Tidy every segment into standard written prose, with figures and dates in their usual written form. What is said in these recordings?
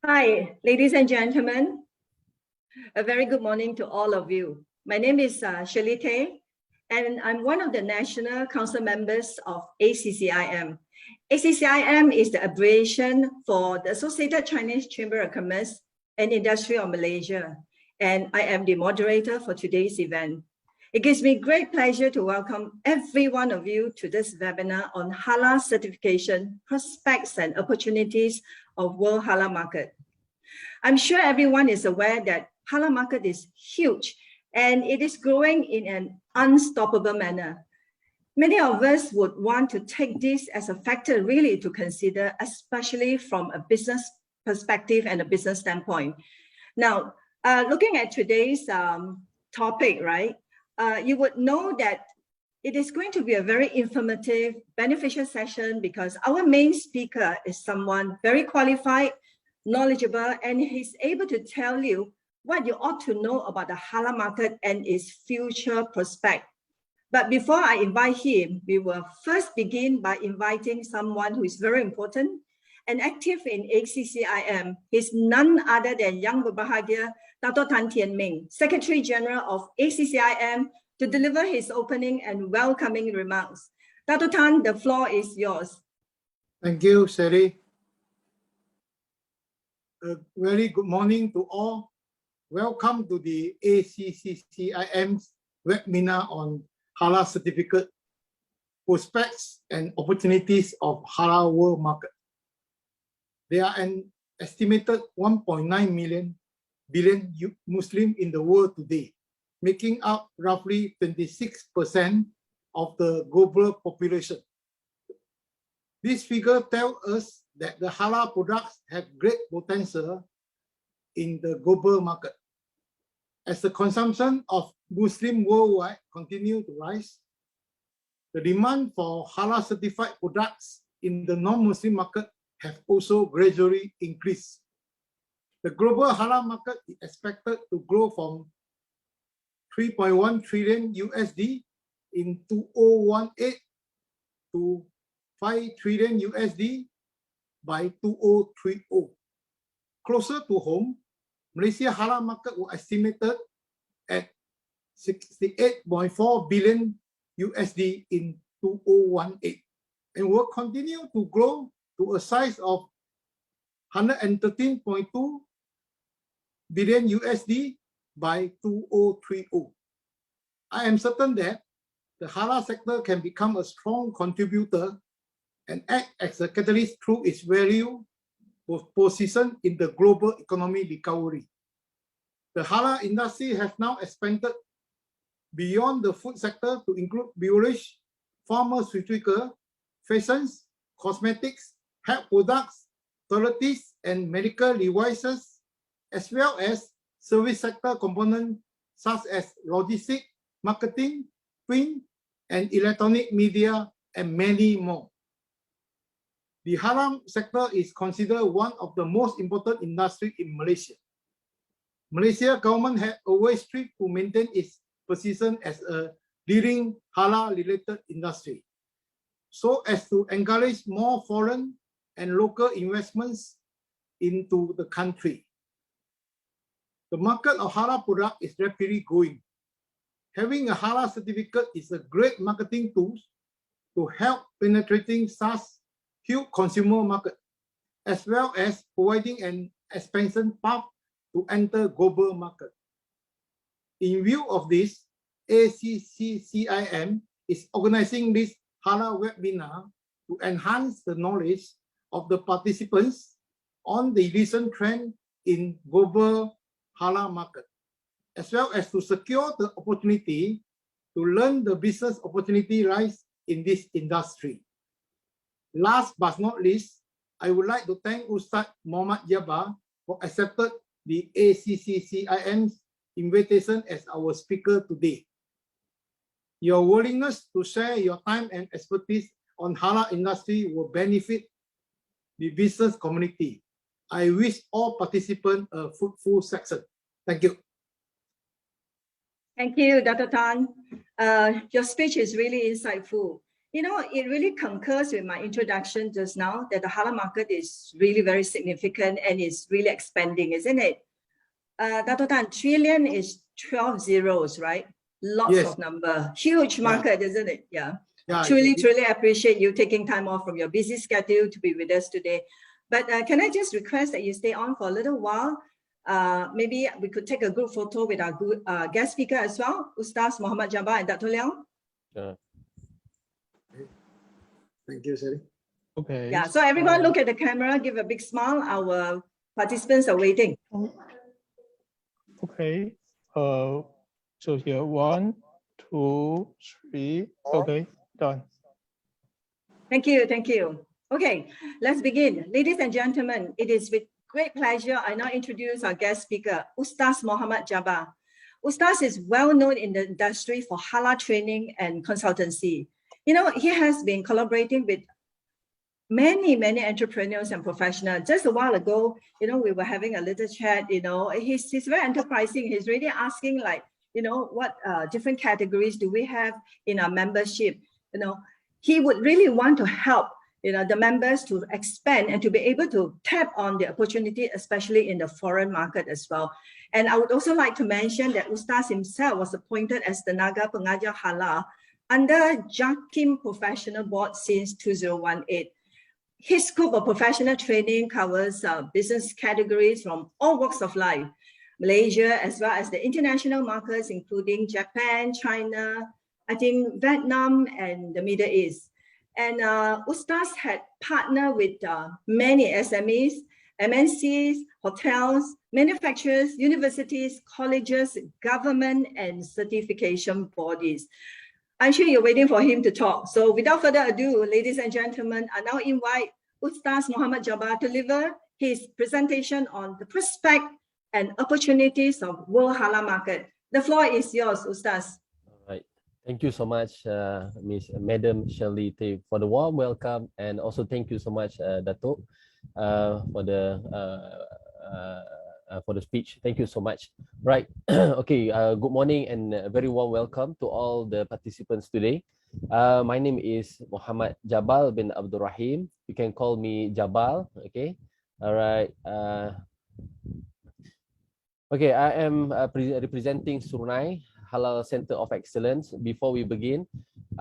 Hi, ladies and gentlemen. A very good morning to all of you. My name is Shirley Tay, and I'm one of the National Council members of ACCIM. ACCIM is the abbreviation for the Associated Chinese Chamber of Commerce and Industry of Malaysia, and I am the moderator for today's event. It gives me great pleasure to welcome every one of you to this webinar on Halal certification, prospects and opportunities of World Halal Market. I'm sure everyone is aware that Halal market is huge and it is growing in an unstoppable manner. Many of us would want to take this as a factor really to consider, especially from a business perspective and a business standpoint. Now, looking at today's topic, right, you would know that it is going to be a very informative, beneficial session because our main speaker is someone very qualified, knowledgeable, and he's able to tell you what you ought to know about the Halal market and its future prospect. But before I invite him, we will first begin by inviting someone who is very important and active in ACCIM. He's none other than Yang Berbahagia Dato' Tan Tien Ming, Secretary General of ACCIM, to deliver his opening and welcoming remarks. Dato' Tan, the floor is yours. Thank you, Sherry. A very good morning to all. Welcome to the ACCIM's webinar on Halal certificate, prospects and opportunities of Halal world market. There are an estimated 1.9 billion Muslims in the world today, making up roughly 26% of the global population. This figure tells us that the halal products have great potential in the global market. As the consumption of Muslims worldwide continues to rise, the demand for halal certified products in the non-Muslim market have also gradually increased. The global halal market is expected to grow from 3.1 trillion USD in 2018 to 5 trillion USD by 2030. Closer to home, Malaysia halal market was estimated at 68.4 billion USD in 2018 and will continue to grow to a size of 113.2 billion USD by 2030. I am certain that the halal sector can become a strong contributor and act as a catalyst through its value position in the global economic recovery. The halal industry has now expanded beyond the food sector to include beverage, pharmaceutical, fashions, cosmetics, health products, toiletries, and medical devices, as well as service sector components such as logistics, marketing, print, and electronic media, and many more. The halal sector is considered one of the most important industries in Malaysia. Malaysia government has always striven to maintain its position as a leading halal-related industry, so as to encourage more foreign and local investments into the country. The market of halal product is rapidly growing. Having a halal certificate is a great marketing tool to help penetrating such huge consumer market, as well as providing an expansion path to enter global market. In view of this, ACCIM is organizing this halal webinar to enhance the knowledge of the participants on the recent trend in global halal market, as well as to secure the opportunity to learn the business opportunity lies in this industry. Last but not least, I would like to thank Ustad Muhammad Jabbar for accepting the ACCIM's invitation as our speaker today. Your willingness to share your time and expertise on halal industry will benefit the business community. I wish all participants a fruitful session. Thank you. Thank you, Dr. Tan. Your speech is really insightful. it really concurs with my introduction just now that the halal market is really very significant and is really expanding, isn't it? Dato Tan, trillion is 12 zeros, right? Lots Yes. of number, huge market, isn't it? Yeah. Yeah, Truly appreciate you taking time off from your busy schedule to be with us today. But can I just request that you stay on for a little while? Maybe we could take a group photo with our good guest speaker as well, Ustaz Muhammad Jabbar and Dato Leong. Thank you, Sally. Okay. Yeah, so everyone look at the camera, give a big smile. Our participants are waiting. Okay. So here, 1, 2, 3. Okay, done. Thank you, thank you. Okay, let's begin. Ladies and gentlemen, it is with great pleasure I now introduce our guest speaker, Ustaz Muhammad Jabbar. Ustaz is well known in the industry for halal training and consultancy. He has been collaborating with many entrepreneurs and professionals. Just a while ago, we were having a little chat. He's very enterprising. He's really asking, like, what different categories do we have in our membership? He would really want to help the members to expand and to be able to tap on the opportunity, especially in the foreign market as well. And I would also like to mention that Ustaz himself was appointed as the Naga Pengajar Hala under JAKIM Professional Board since 2018. His scope of professional training covers business categories from all walks of life, Malaysia, as well as the international markets, including Japan, China, I think Vietnam, and the Middle East. And Ustaz had partnered with many SMEs, MNCs, hotels, manufacturers, universities, colleges, government, and certification bodies. I'm sure you're waiting for him to talk. So without further ado, ladies and gentlemen, I now invite Ustaz Muhammad Jabbar to deliver his presentation on the prospect and opportunities of world halal market. The floor is yours, Ustaz. All right. Thank you so much, Madam Shirley, for the warm welcome, and also thank you so much, Dato, for the speech. Thank you so much. Right. Okay. Good morning and a very warm welcome to all the participants today. My name is Muhammad Jabal bin Abdul Rahim. You can call me Jabal. Okay. All right. Okay. I am representing Surunai Halal Center of Excellence. Before we begin,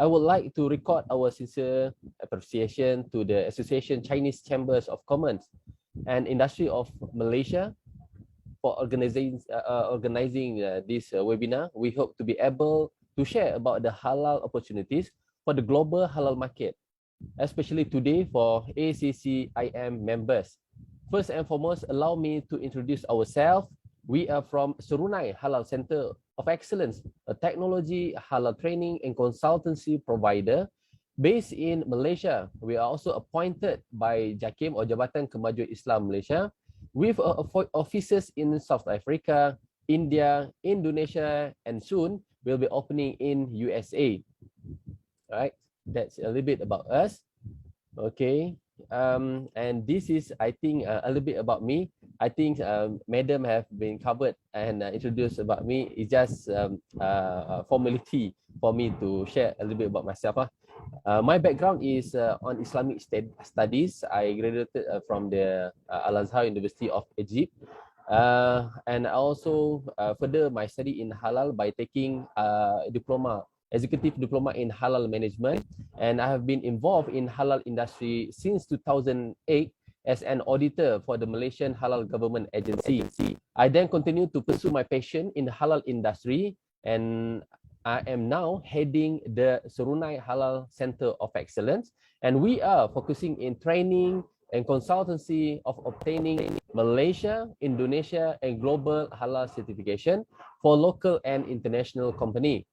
I would like to record our sincere appreciation to the Association Chinese Chambers of Commerce and Industry of Malaysia for organizing this webinar. We hope to be able to share about the halal opportunities for the global halal market, especially today for ACCIM members. First and foremost, allow me to introduce ourselves. We are from Surunai Halal Center of Excellence, a technology, halal training and consultancy provider based in Malaysia. We are also appointed by JAKIM or Jabatan Kemajuan Islam Malaysia, with offices in South Africa, India, Indonesia, and soon we'll be opening in USA. All right, that's a little bit about us. Okay, and this is, I think, a little bit about me. I think Madam have been covered and introduced about me. It's just a formality for me to share a little bit about myself. My background is on Islamic studies. I graduated from the Al-Azhar University of Egypt. And I also further my study in halal by taking executive diploma in halal management. And I have been involved in halal industry since 2008 as an auditor for the Malaysian Halal Government Agency. I then continued to pursue my passion in the halal industry, and I am now heading the Surunai Halal Center of Excellence, and we are focusing in training and consultancy of obtaining Malaysia, Indonesia, and global halal certification for local and international company.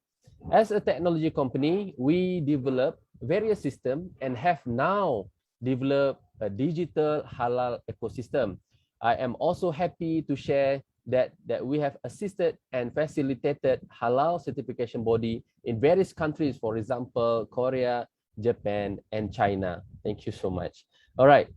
As a technology company, we develop various systems and have now developed a digital halal ecosystem. I am also happy to share that we have assisted and facilitated halal certification body in various countries, for example, Korea, Japan, and China. Thank you so much. All right.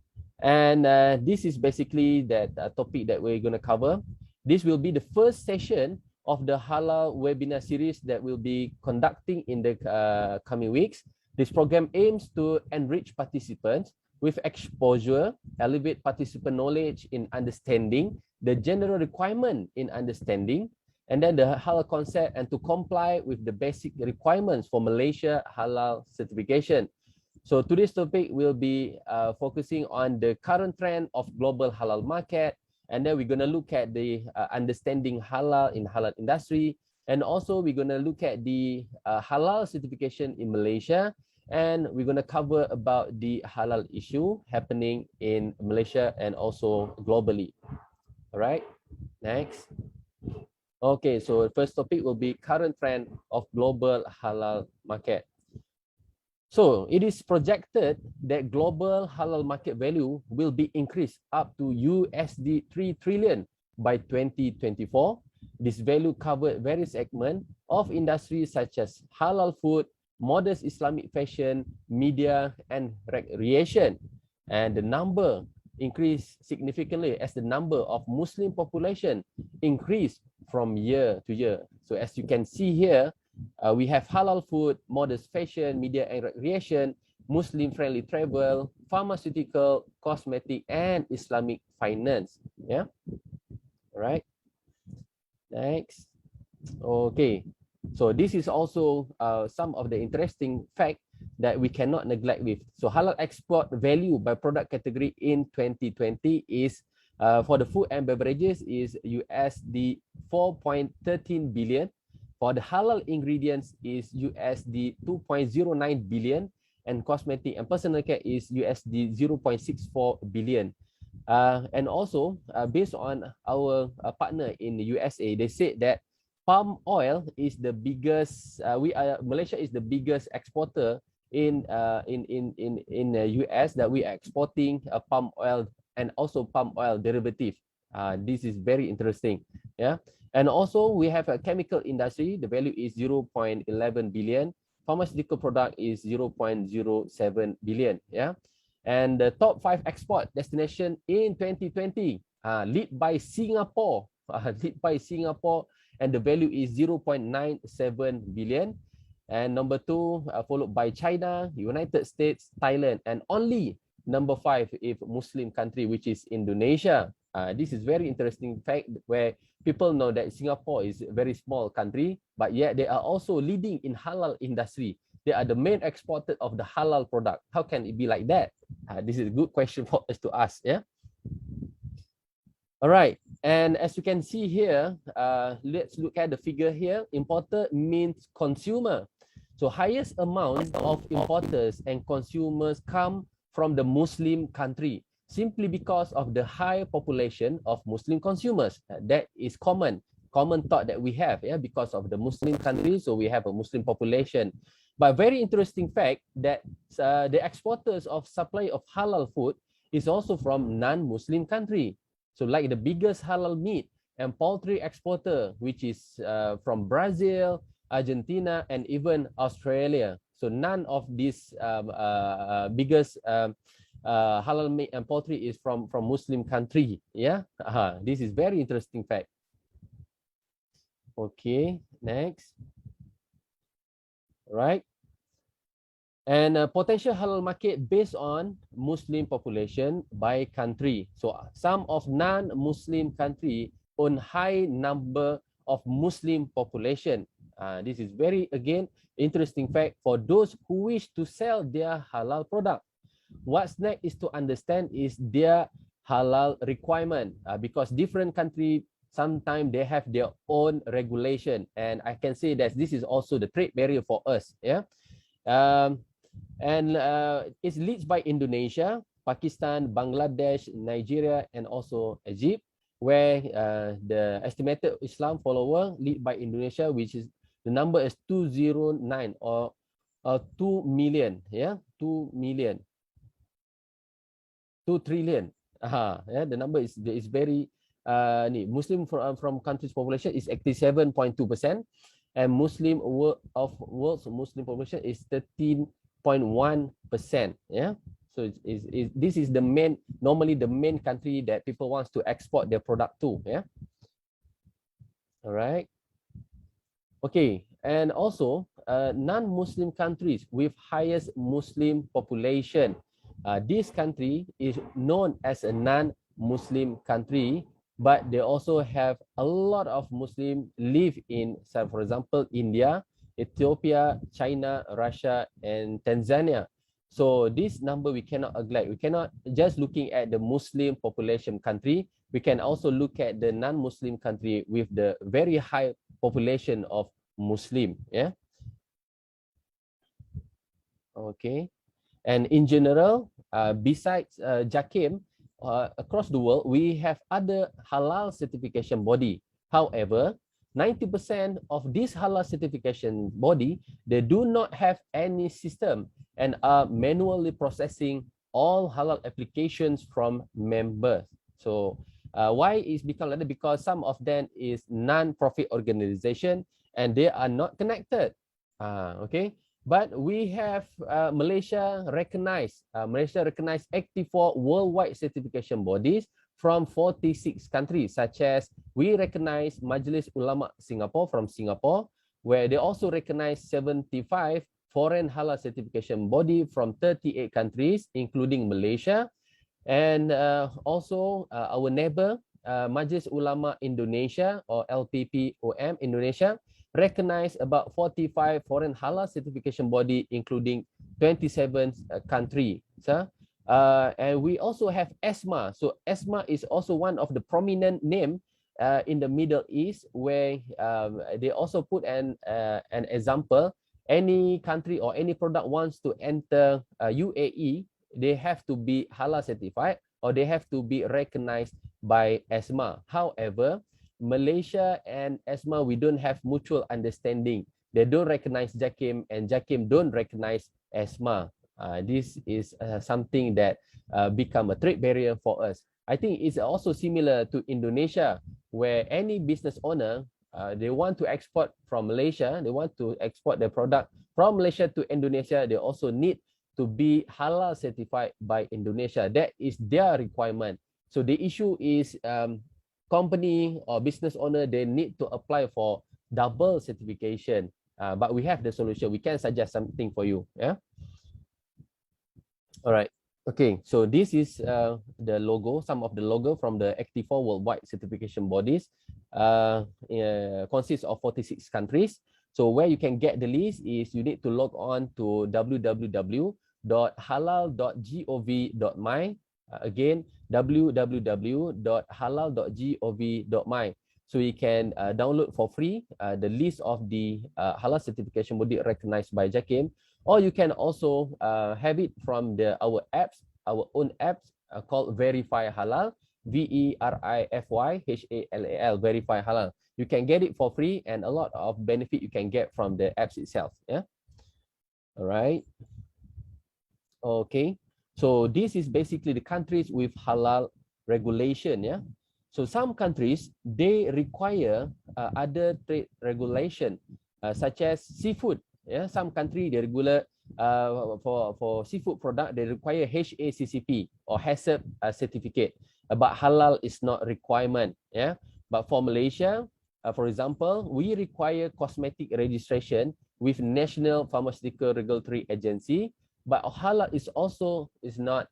And this is basically that topic that we're going to cover. This will be the first session of the halal webinar series that we'll be conducting in the coming weeks. This program aims to enrich participants with exposure, elevate participant knowledge in understanding the general requirement in understanding, and then the halal concept, and to comply with the basic requirements for Malaysia halal certification. So today's topic will be focusing on the current trend of global halal market, and then we're going to look at the understanding halal in halal industry, and also we're going to look at the halal certification in Malaysia, and we're going to cover about the halal issue happening in Malaysia and also globally. All right, next. Okay, so the first topic will be current trend of global halal market. So it is projected that global halal market value will be increased up to USD 3 trillion by 2024. This value covered various segments of industries such as halal food, modern Islamic fashion, media, and recreation. And the number increased significantly as the number of Muslim population increased from year to year. So as you can see here, we have halal food, modest fashion, media and recreation, Muslim-friendly travel, pharmaceutical, cosmetic, and Islamic finance. Yeah, all right. Next. Okay, so this is also some of the interesting fact that we cannot neglect with. So halal export value by product category in 2020 is for the food and beverages is USD 4.13 billion. For the halal ingredients is USD 2.09 billion, and cosmetic and personal care is USD 0.64 billion. And also, based on our partner in the USA, they said that palm oil is the biggest. Malaysia is the biggest exporter in the US, that we are exporting palm oil and also palm oil derivative. This is very interesting. Yeah. And also we have a chemical industry, the value is 0.11 billion. Pharmaceutical product is 0.07 billion. Yeah. And the top 5 export destination in 2020, lead by Singapore, and the value is 0.97 billion. And number 2, followed by China, United States, Thailand, and only number 5 if Muslim country, which is Indonesia. This is very interesting fact where people know that Singapore is a very small country, but yet they are also leading in halal industry. They are the main exporter of the halal product. How can it be like that? This is a good question for us to ask. Yeah. All right. And as you can see here, let's look at the figure here. Importer means consumer. So highest amount of importers and consumers come from the Muslim country, simply because of the high population of Muslim consumers. That is common thought that we have, yeah, because of the Muslim country, so we have a Muslim population. But very interesting fact that the exporters of supply of halal food is also from non-Muslim country. So like the biggest halal meat and poultry exporter, which is from Brazil, Argentina, and even Australia. So none of these biggest halal meat and poultry is from Muslim country. Yeah, this is very interesting fact. Okay, next. Right. And potential halal market based on Muslim population by country. So some of non-Muslim country own high number of Muslim population. This is very, again, interesting fact for those who wish to sell their halal product. What's next is to understand is their halal requirement, because different country sometimes they have their own regulation, and I can say that this is also the trade barrier for us. Yeah. And it's leads by Indonesia, Pakistan, Bangladesh, Nigeria, and also Egypt, where the estimated Islam follower lead by Indonesia, which is the number is 209 or 2 million. Yeah, 2 million. 2 trillion. Yeah, the number is very Muslim from countries population is 87.2%, and Muslim of world's Muslim population is 13.1%. Yeah, so this is the main, normally the main country that people wants to export their product to. Yeah. All right. Okay. And also non-Muslim countries with highest Muslim population. This country is known as a non-Muslim country, but they also have a lot of Muslim live in, so for example, India, Ethiopia, China, Russia, and Tanzania. So this number we cannot neglect. We cannot just looking at the Muslim population country. We can also look at the non-Muslim country with the very high population of Muslim. Yeah. Okay. And in general, besides JAKIM, across the world, we have other halal certification body. However, 90% of this halal certification body, they do not have any system and are manually processing all halal applications from members. So why is become like that? Because some of them is non-profit organization and they are not connected. Okay. But we have Malaysia recognized 84 worldwide certification bodies from 46 countries, such as we recognize Majlis Ulama Singapore from Singapore, where they also recognize 75 foreign halal certification body from 38 countries, including Malaysia. And also our neighbor, Majlis Ulama Indonesia or LPPOM Indonesia, recognize about 45 foreign halal certification body, including 27 countries. And we also have ESMA. So ESMA is also one of the prominent name in the Middle East, where they also put an example. Any country or any product wants to enter UAE, they have to be halal certified or they have to be recognized by ESMA. However, Malaysia and ESMA, we don't have mutual understanding. They don't recognize JAKIM and JAKIM don't recognize ESMA. This is something that become a trade barrier for us. I think it's also similar to Indonesia, where any business owner, they want to export from Malaysia, they want to export their product from Malaysia to Indonesia, they also need to be halal certified by Indonesia. That is their requirement. So the issue is company or business owner, they need to apply for double certification. But we have the solution. We can suggest something for you. Yeah. All right. Okay. So this is the logo, some of the logo from the 84 worldwide certification bodies. Consists of 46 countries. So where you can get the list is you need to log on to www.halal.gov.my. Again, www.halal.gov.my. So you can download for free the list of the halal certification body recognized by JAKIM, or you can also have it from our apps, our own apps called Verify Halal, VERIFY HALAL, Verify Halal. You can get it for free and a lot of benefit you can get from the apps itself. Yeah. All right. Okay. So this is basically the countries with halal regulation. Yeah. So some countries, they require other trade regulation, such as seafood. Yeah. Some country they regulate for seafood product, they require HACCP or HACCP certificate. But halal is not requirement. Yeah. But for Malaysia, for example, we require cosmetic registration with National Pharmaceutical Regulatory Agency. But halal is not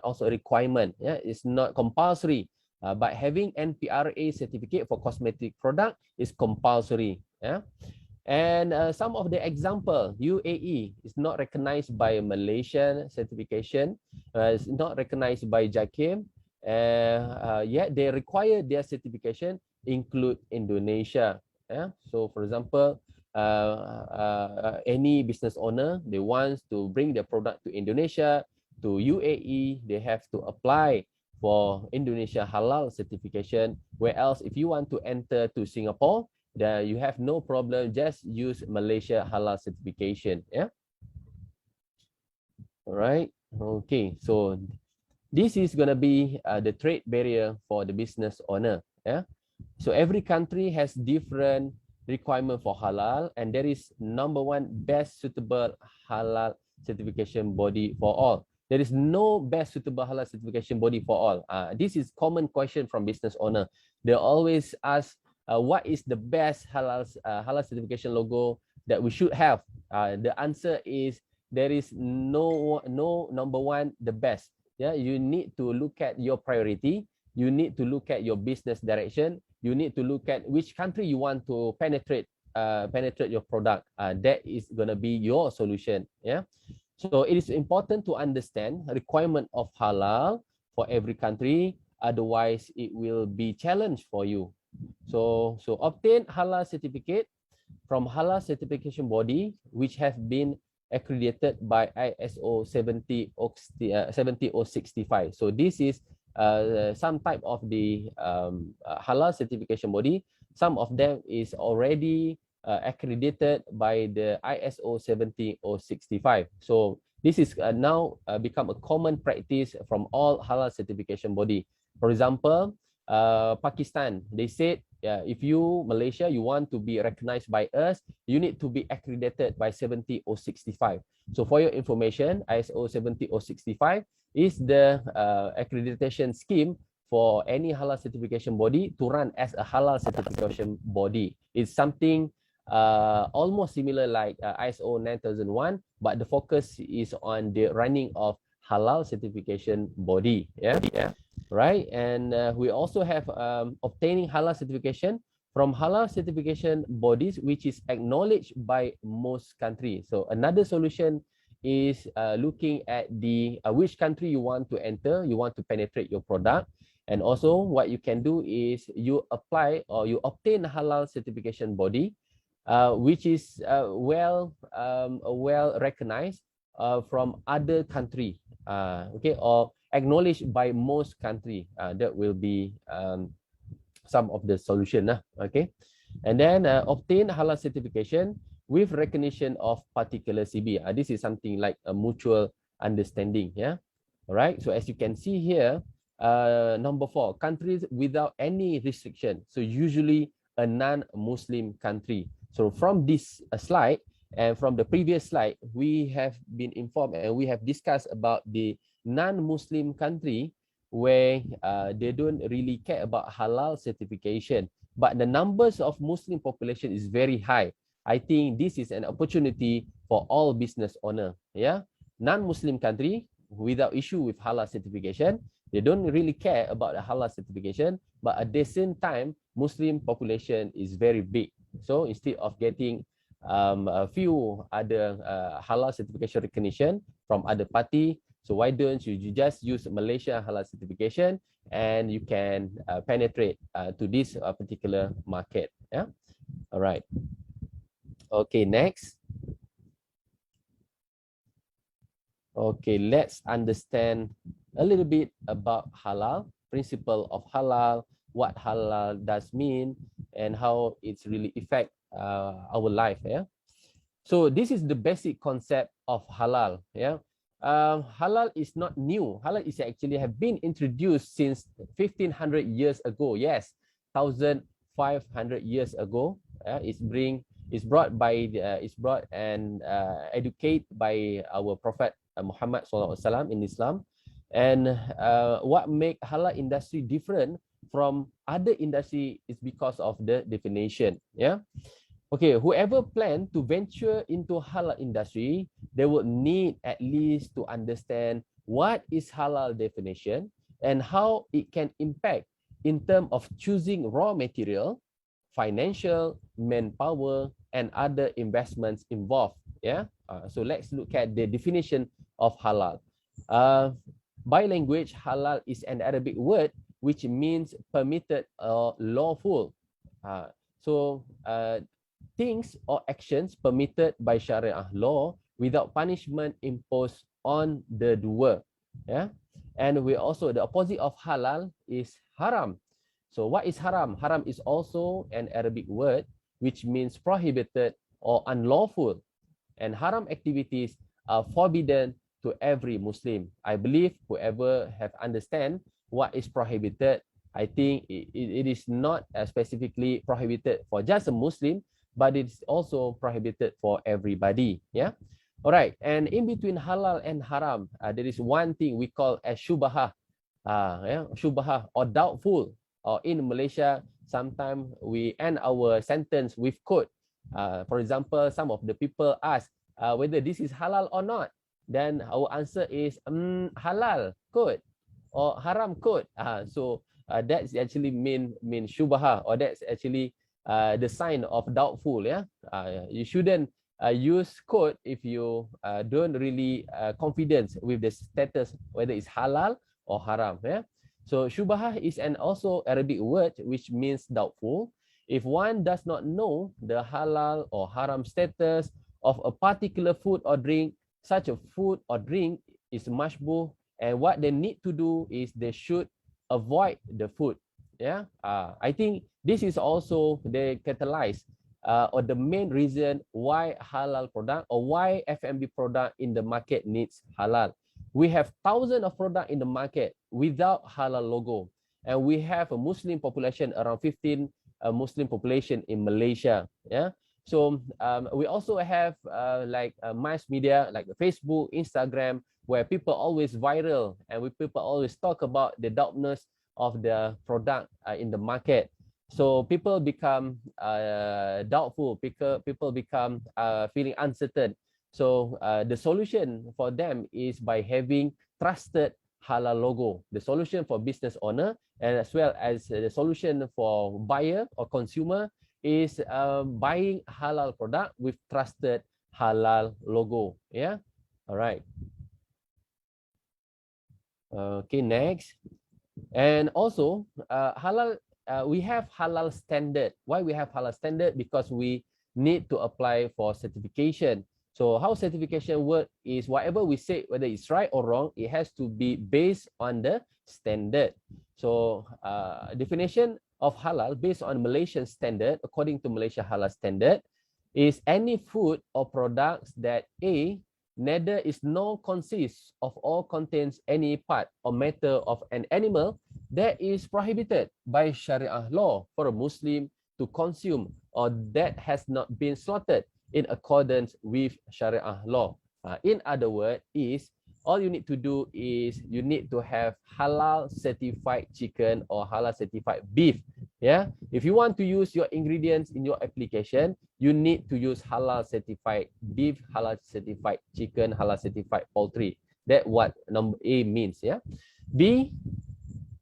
also a requirement. Yeah, it's not compulsory. But having NPRA certificate for cosmetic product is compulsory. Yeah, and some of the example, UAE is not recognized by Malaysian certification. It's not recognized by JAKIM. Yet they require their certification include Indonesia. Yeah, so for example, any business owner, they want to bring their product to Indonesia, to UAE, they have to apply for Indonesia halal certification. Where else, if you want to enter to Singapore, you have no problem, just use Malaysia halal certification. Yeah. All right. Okay. So this is going to be the trade barrier for the business owner. Yeah. So every country has different requirement for halal, and there is number one best suitable halal certification body for all. There is no best suitable halal certification body for all. This is common question from business owner. They always ask, what is the best halal certification logo that we should have? The answer is there is no number one the best. Yeah, you need to look at your priority. You need to look at your business direction. You need to look at which country you want to penetrate your product. That is going to be your solution. Yeah. So it is important to understand requirement of halal for every country. Otherwise, it will be challenge for you. So obtain halal certificate from halal certification body which have been accredited by ISO 70065. So this is some type of the halal certification body. Some of them is already accredited by the ISO 70065. So this is now become a common practice from all halal certification body. For example, Pakistan, they said if you, Malaysia, you want to be recognized by us, you need to be accredited by 70065. So for your information, ISO 70065 is the accreditation scheme for any halal certification body to run as a halal certification body. It's something almost similar like ISO 9001, but the focus is on the running of halal certification body. Yeah. Right, and we also have obtaining halal certification from halal certification bodies which is acknowledged by most countries. So another solution is looking at the which country you want to enter, you want to penetrate your product. And also what you can do is you apply or you obtain a halal certification body which is well recognized from other country, okay, or acknowledged by most country. That will be some of the solution. Okay, and then obtain halal certification with recognition of particular CB. This is something like a mutual understanding. Yeah, all right. So as you can see here, number 4, countries without any restriction. So usually a non-Muslim country. So from this slide and from the previous slide, we have been informed and we have discussed about the non-Muslim country where they don't really care about halal certification, but the numbers of Muslim population is very high. I think this is an opportunity for all business owner. Yeah, non-Muslim country without issue with halal certification, they don't really care about the halal certification, but at the same time, Muslim population is very big. So instead of getting a few other halal certification recognition from other party, so why don't you just use Malaysia halal certification and you can penetrate to this particular market. Yeah. All right. Okay, next. Okay, let's understand a little bit about halal, principle of halal, what halal does mean, and how it's really affect our life. Yeah. So this is the basic concept of halal. Yeah. Halal is not new. Halal is actually have been introduced since 1500 years ago. Yes, 1500 years ago. It's brought and educated by our Prophet Muhammad SAW in Islam. And what make halal industry different from other industry is because of the definition. Yeah. Okay, whoever plan to venture into halal industry, they would need at least to understand what is halal definition and how it can impact in terms of choosing raw material, financial, manpower, and other investments involved. Yeah. So let's look at the definition of halal. By language, halal is an Arabic word which means permitted or lawful. Things or actions permitted by Sharia law without punishment imposed on the doer. Yeah, and we also, the opposite of halal is haram. So what is haram? Haram is also an Arabic word which means prohibited or unlawful, and haram activities are forbidden to every Muslim. I believe whoever have understand what is prohibited, I think it is not specifically prohibited for just a Muslim, but it's also prohibited for everybody. Yeah. All right. And in between halal and haram, there is one thing we call Ashubaha. Ashubaha or doubtful or in Malaysia, sometimes we end our sentence with quote. For example, some of the people ask whether this is halal or not. Then our answer is halal quote or haram quote. So that's actually mean shubaha, or that's actually the sign of doubtful. Yeah, you shouldn't use quote if you don't really confident with the status whether it's halal or haram. Yeah. So shubahah is an also Arabic word which means doubtful. If one does not know the halal or haram status of a particular food or drink, such a food or drink is mashbuh, and what they need to do is they should avoid the food. Yeah, I think this is also the catalyze or the main reason why halal product or why F&B product in the market needs halal. We have thousands of products in the market without halal logo, and we have a Muslim population around 15 Muslim population in Malaysia. Yeah, so we also have mass media like Facebook, Instagram, where people always viral and people always talk about the doubtness of the product in the market. So people become doubtful, people become feeling uncertain. So the solution for them is by having trusted halal logo. The solution for business owner and as well as the solution for buyer or consumer is buying halal product with trusted halal logo. Yeah. All right. Okay, next. And also halal, we have halal standard. Why we have halal standard? Because we need to apply for certification. So how certification work is whatever we say, whether it's right or wrong, it has to be based on the standard. So definition of halal based on Malaysian standard, according to Malaysia halal standard, is any food or products that A, neither is nor consists of or contains any part or matter of an animal that is prohibited by Sharia law for a Muslim to consume, or that has not been slaughtered in accordance with Sharia law. In other words, is all you need to do is you need to have halal certified chicken or halal certified beef. Yeah, if you want to use your ingredients in your application, you need to use halal certified beef, halal certified chicken, halal certified poultry. That's what number A means. Yeah. B,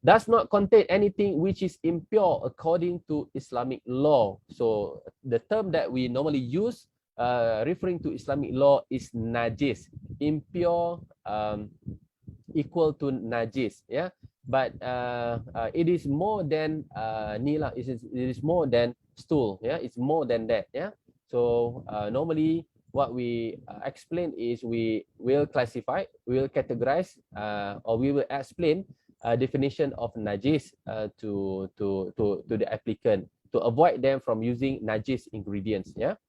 does not contain anything which is impure according to Islamic law. So the term that we normally use referring to Islamic law is najis, impure, equal to najis. Yeah, but it is more than nila. It is more than stool. Yeah, it's more than that. Yeah. So normally what we explain is we will classify, we will categorize, or we will explain definition of najis to the applicant to avoid them from using najis ingredients. Yeah.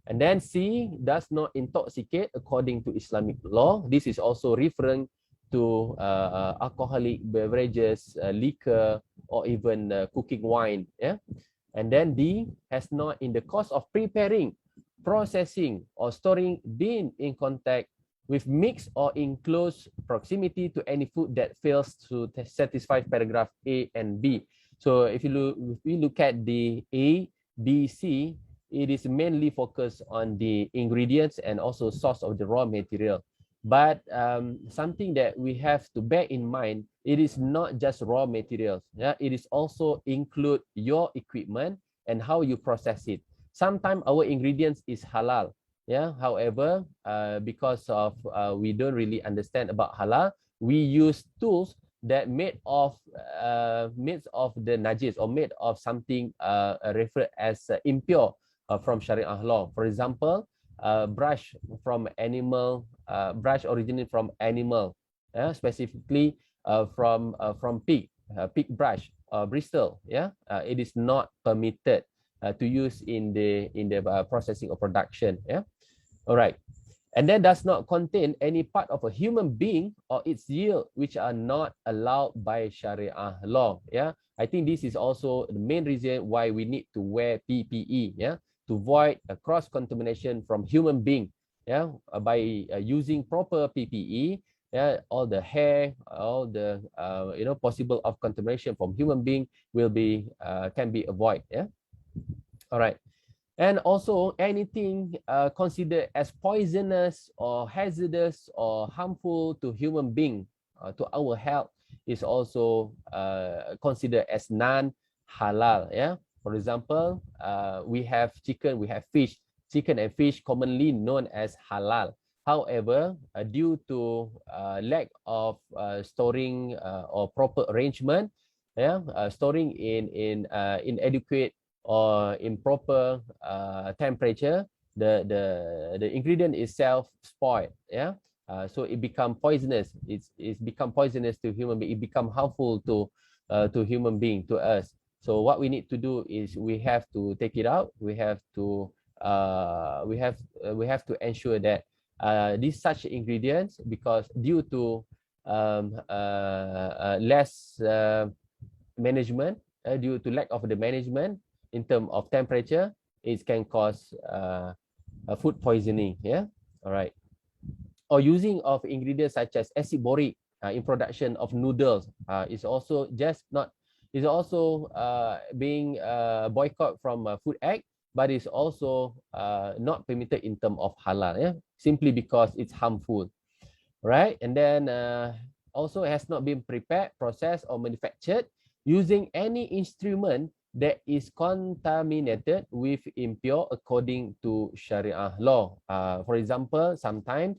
And then C, does not intoxicate according to Islamic law. This is also referring to alcoholic beverages, liquor, or even cooking wine. Yeah. And then D, has not in the course of preparing, processing, or storing been in contact with mixed or in close proximity to any food that fails to satisfy paragraph A and B. So if we look at the A, B, C, it is mainly focused on the ingredients and also source of the raw material. But something that we have to bear in mind, it is not just raw materials. Yeah, it is also include your equipment and how you process it. Sometimes our ingredients is halal. Yeah, however, because of we don't really understand about halal, we use tools that made of the najis or made of something referred as impure from Sharia law. For example, brush from animal, brush originating from animal, specifically from pig brush, bristle. Yeah, it is not permitted to use in the processing or production. Yeah. All right. And then does not contain any part of a human being or its yield which are not allowed by Sharia law. Yeah. I think this is also the main reason why we need to wear PPE. Yeah. To avoid a cross contamination from human being. Yeah. By using proper PPE, yeah, all the hair, all the possible of contamination from human being will be can be avoided. Yeah. All right. And also anything considered as poisonous or hazardous or harmful to human being, to our health, is also considered as non-halal. Yeah. For example, we have chicken, we have fish. Chicken and fish commonly known as halal. However, due to lack of storing or proper arrangement, yeah, storing in inadequate or improper temperature, the ingredient itself spoiled. Yeah. So it become poisonous. It's become poisonous to human being. It become harmful to human being, to us. So what we need to do is we have to take it out. We have to ensure that these such ingredients, because due to less management, due to lack of the management in terms of temperature, it can cause food poisoning. Yeah. All right. Or using of ingredients such as acid boric in production of noodles is also being boycott from Food Act, but is also not permitted in terms of halal. Yeah, simply because it's harmful, right? And then also has not been prepared, processed, or manufactured using any instrument that is contaminated with impure according to Sharia law. For example, sometimes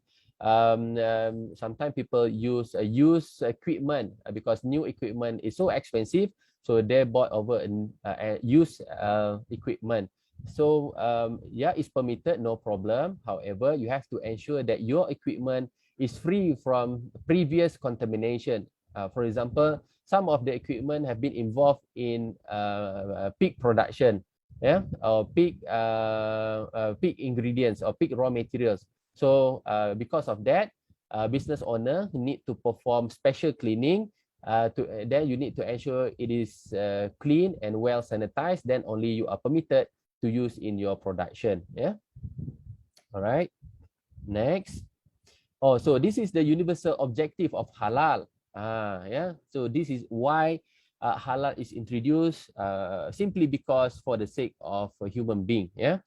people use used equipment because new equipment is so expensive, so they bought over used equipment. So yeah, it's permitted, no problem. However, you have to ensure that your equipment is free from previous contamination. For example, some of the equipment have been involved in pig production, yeah, or pig ingredients or pig raw materials. So because of that, business owner need to perform special cleaning. Then you need to ensure it is clean and well sanitized. Then only you are permitted to use in your production. Yeah. All right. Next. Oh, so this is the universal objective of halal. Yeah. So this is why halal is introduced, simply because for the sake of a human being. Yeah.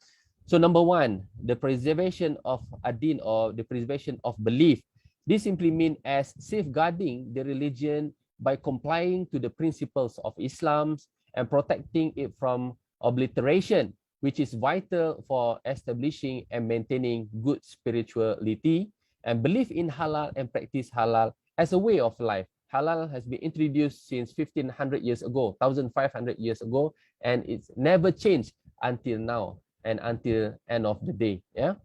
So number one, the preservation of ad-din, or the preservation of belief. This simply means as safeguarding the religion by complying to the principles of Islam and protecting it from obliteration, which is vital for establishing and maintaining good spirituality and belief in halal and practice halal as a way of life. Halal has been introduced since 1500 years ago, 1500 years ago, and it's never changed until now and until end of the day. Yeah.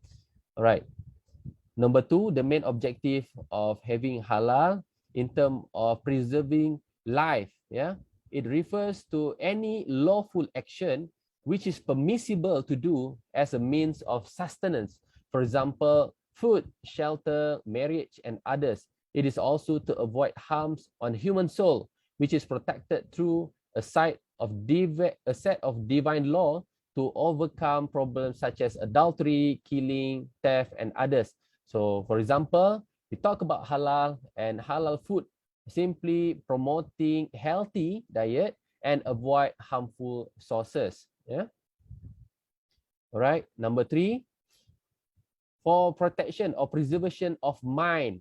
All right. Number two, the main objective of having halal in terms of preserving life. Yeah. It refers to any lawful action which is permissible to do as a means of sustenance. For example, food, shelter, marriage, and others. It is also to avoid harms on human soul, which is protected through a set of divine law to overcome problems such as adultery, killing, theft, and others. So, for example, we talk about halal and halal food, simply promoting healthy diet and avoid harmful sources. Yeah. All right. Number three, for protection or preservation of mind.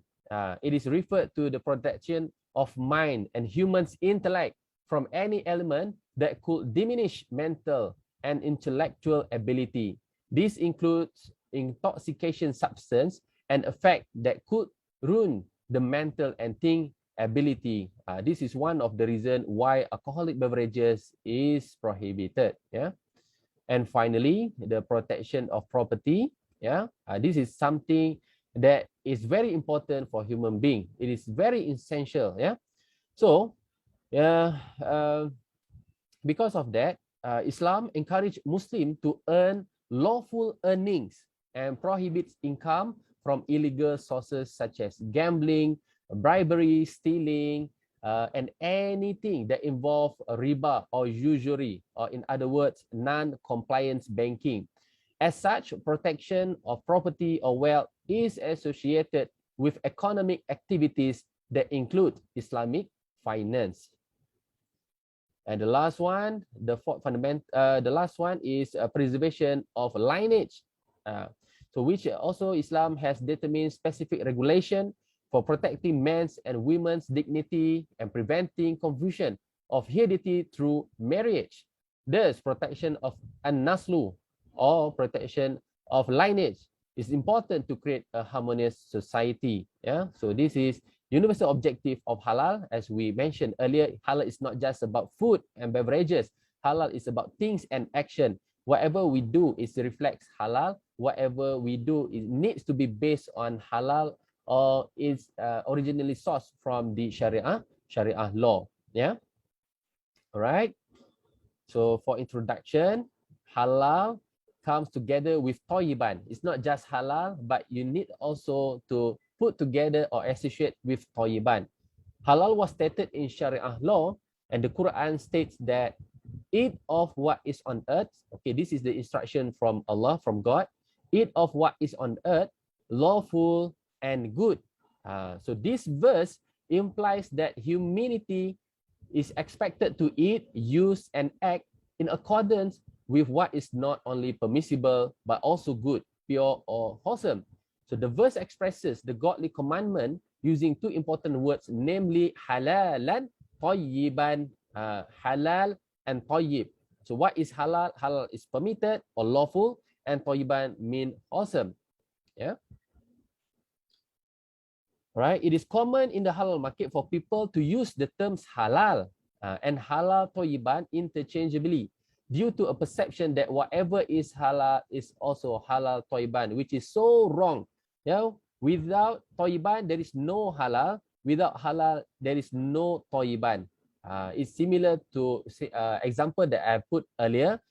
It is referred to the protection of mind and human's intellect from any element that could diminish mental and intellectual ability. This includes intoxication substance and effect that could ruin the mental and think ability. This is one of the reasons why alcoholic beverages is prohibited. Yeah. And finally, the protection of property. Yeah, this is something that is very important for human being. It is very essential. Yeah. So, because of that, Islam encourage Muslim to earn lawful earnings and prohibits income from illegal sources such as gambling, bribery, stealing, and anything that involve riba or usury, or in other words, non-compliance banking. As such, protection of property or wealth is associated with economic activities that include Islamic finance. And the last one, the last one is preservation of lineage. So which also Islam has determined specific regulation for protecting men's and women's dignity and preventing confusion of heredity through marriage. Thus, protection of an-naslu, or protection of lineage, is important to create a harmonious society. Yeah, so this is universal objective of halal. As we mentioned earlier, halal is not just about food and beverages. Halal is about things and action. Whatever we do is reflects halal. Whatever we do, it needs to be based on halal or is originally sourced from the Sharia law. Yeah. All right. So for introduction, halal comes together with toyiban. It's not just halal, but you need also to put together or associate with toyiban. Halal was stated in Sharia law, and the Quran states that eat of what is on earth. Okay, this is the instruction from Allah, from God. Eat of what is on earth, lawful and good. So this verse implies that humanity is expected to eat, use, and act in accordance with what is not only permissible, but also good, pure, or wholesome. So the verse expresses the godly commandment using two important words, namely halalan, tayyiban, halal and tayyib. So what is halal? Halal is permitted or lawful, and tayyiban mean wholesome. Yeah. Right. It is common in the halal market for people to use the terms halal and halal tayyiban interchangeably, due to a perception that whatever is halal is also halal tayyiban, which is so wrong. Yeah, without tayyiban there is no halal. Without halal there is no tayyiban. It's similar to example that I put earlier.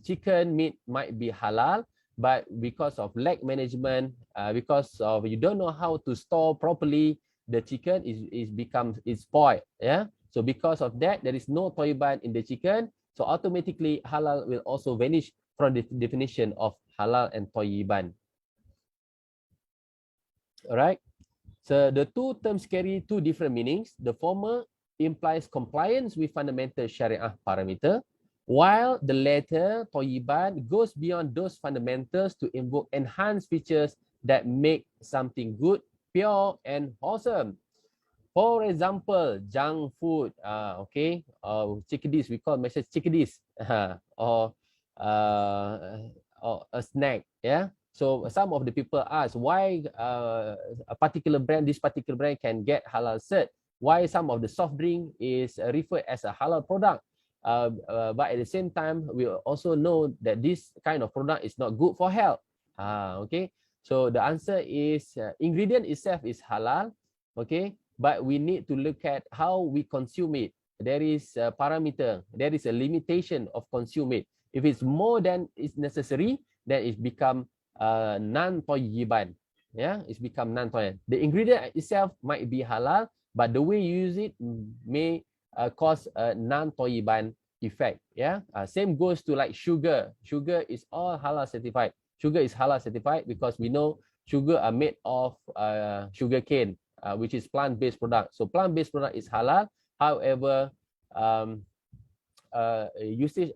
Chicken meat might be halal, but because of lack management, because of you don't know how to store properly, the chicken is spoiled. Yeah. So because of that, there is no tayyiban in the chicken. So automatically halal will also vanish from the definition of halal and tayyiban. All right. So the two terms carry two different meanings. The former implies compliance with fundamental Sharia parameter, while the latter, tayyiban, goes beyond those fundamentals to invoke enhanced features that make something good, pure, and wholesome. For example, junk food, okay, chickadees, we call message chickadees, or a snack, yeah. So some of the people ask why a particular brand, this particular brand can get halal cert. Why some of the soft drink is referred as a halal product. But at the same time, we also know that this kind of product is not good for health. Okay, so the answer is ingredient itself is halal, okay, but we need to look at how we consume it. There is a parameter, there is a limitation of consume it. If it's more than is necessary, then it become non-tayyiban. Yeah, it's become non-tayyiban. The ingredient itself might be halal, but the way you use it may cause a non-tayyiban effect. Yeah, same goes to like sugar. Sugar is all halal certified. Sugar is halal certified because we know sugar are made of sugar cane, which is plant-based product. So plant-based product is halal. However, usage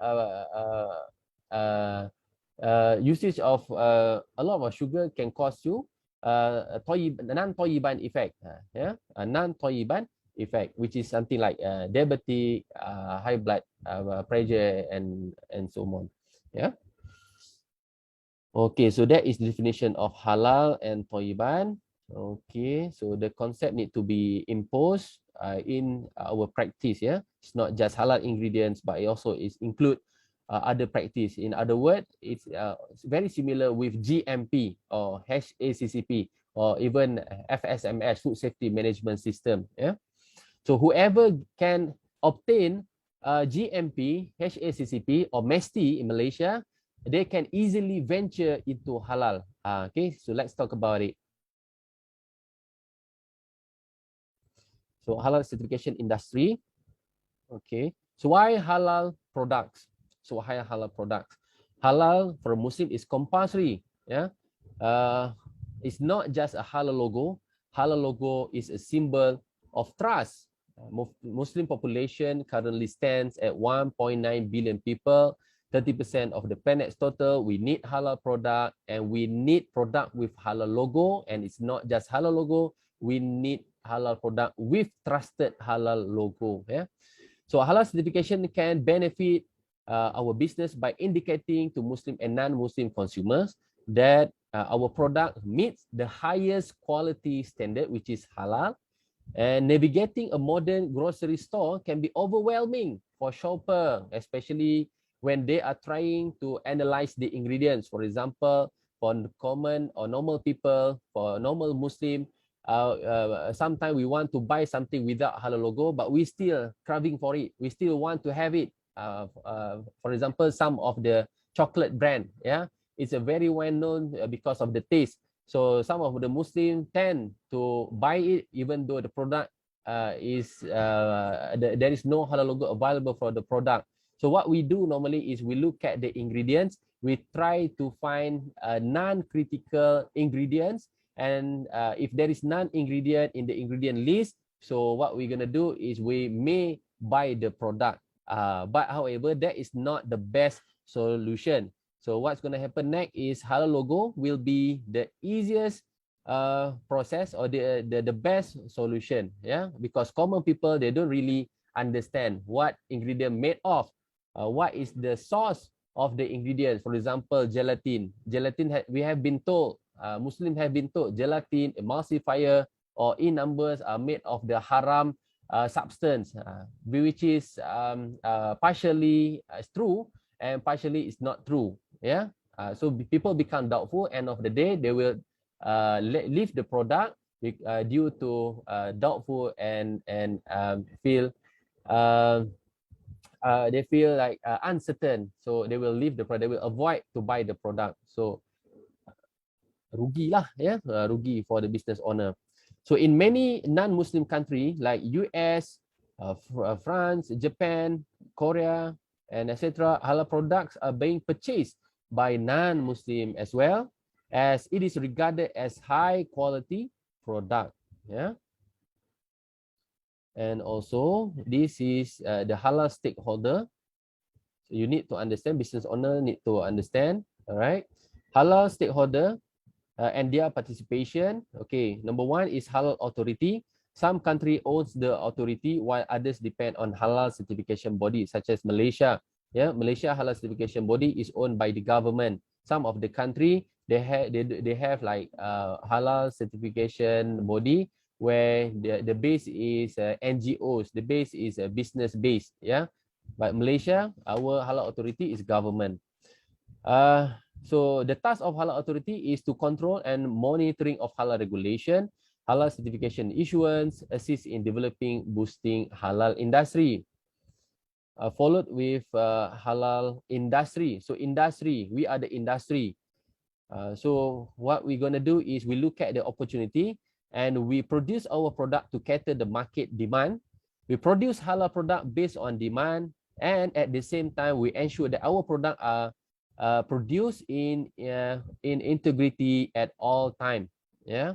of a lot of sugar can cause you non-tayyiban effect. Yeah, a non-tayyiban effect, which is something like diabetic, high blood pressure, and so on. Yeah. Okay, so that is the definition of halal and tayyiban. Okay, so the concept need to be imposed in our practice. Yeah, it's not just halal ingredients, but it also is include other practice. In other words, it's very similar with GMP or HACCP or even FSMS, Food Safety Management System. Yeah, so whoever can obtain GMP, HACCP or MESTI in Malaysia, they can easily venture into halal. Okay, so let's talk about it. So halal certification industry. Okay, so why halal products? So why halal products? Halal for a Muslim is compulsory. Yeah, It's not just a halal logo. Halal logo is a symbol of trust. Muslim population currently stands at 1.9 billion people, 30% of the planet's total. We need halal product, and we need product with halal logo. And it's not just halal logo. We need halal product with trusted halal logo. Yeah. So halal certification can benefit our business by indicating to Muslim and non-Muslim consumers that our product meets the highest quality standard, which is halal. And navigating a modern grocery store can be overwhelming for shopper, especially when they are trying to analyze the ingredients. For example, for common or normal people, for normal Muslim, sometimes we want to buy something without halal logo, but we still craving for it. We still want to have it. For example, some of the chocolate brand, yeah, it's a very well known because of the taste. So some of the Muslims tend to buy it even though the product there is no halal logo available for the product. So what we do normally is we look at the ingredients. We try to find non-critical ingredients, and if there is non-ingredient in the ingredient list, so what we're gonna do is we may buy the product. But however, that is not the best solution. So what's going to happen next is halal logo will be the easiest process or the best solution, yeah, because common people, they don't really understand what ingredient made of, what is the source of the ingredients. For example, gelatin. We have been told, Muslims have been told, gelatin, emulsifier, or in numbers are made of the haram substance, which is partially true and partially is not true. Yeah, so people become doubtful. End of the day, they will leave the product due to doubtful and feel they feel like uncertain. So they will leave the product. They will avoid to buy the product. So rugi lah, yeah, rugi for the business owner. So in many non-Muslim countries like US, France, Japan, Korea, and etc., halal products are being purchased by non-Muslim as well, as it is regarded as high quality product. Yeah. And also this is the halal stakeholder. So you need to understand, business owner need to understand. All right. Halal stakeholder and their participation. Okay. Number one is Halal Authority. Some country owns the authority while others depend on halal certification bodies, such as Malaysia. Yeah, Malaysia Halal certification body is owned by the government. Some of the country they have like halal certification body where the base is NGOs. The base is business based. Yeah, but Malaysia, our Halal Authority is government. So the task of Halal Authority is to control and monitoring of halal regulation, halal certification issuance, assist in developing, boosting halal industry. Followed with halal industry. So industry, we are the industry. So what we're going to do is we look at the opportunity and we produce our product to cater the market demand. We produce halal product based on demand, and at the same time we ensure that our product are produced in integrity at all time. Yeah,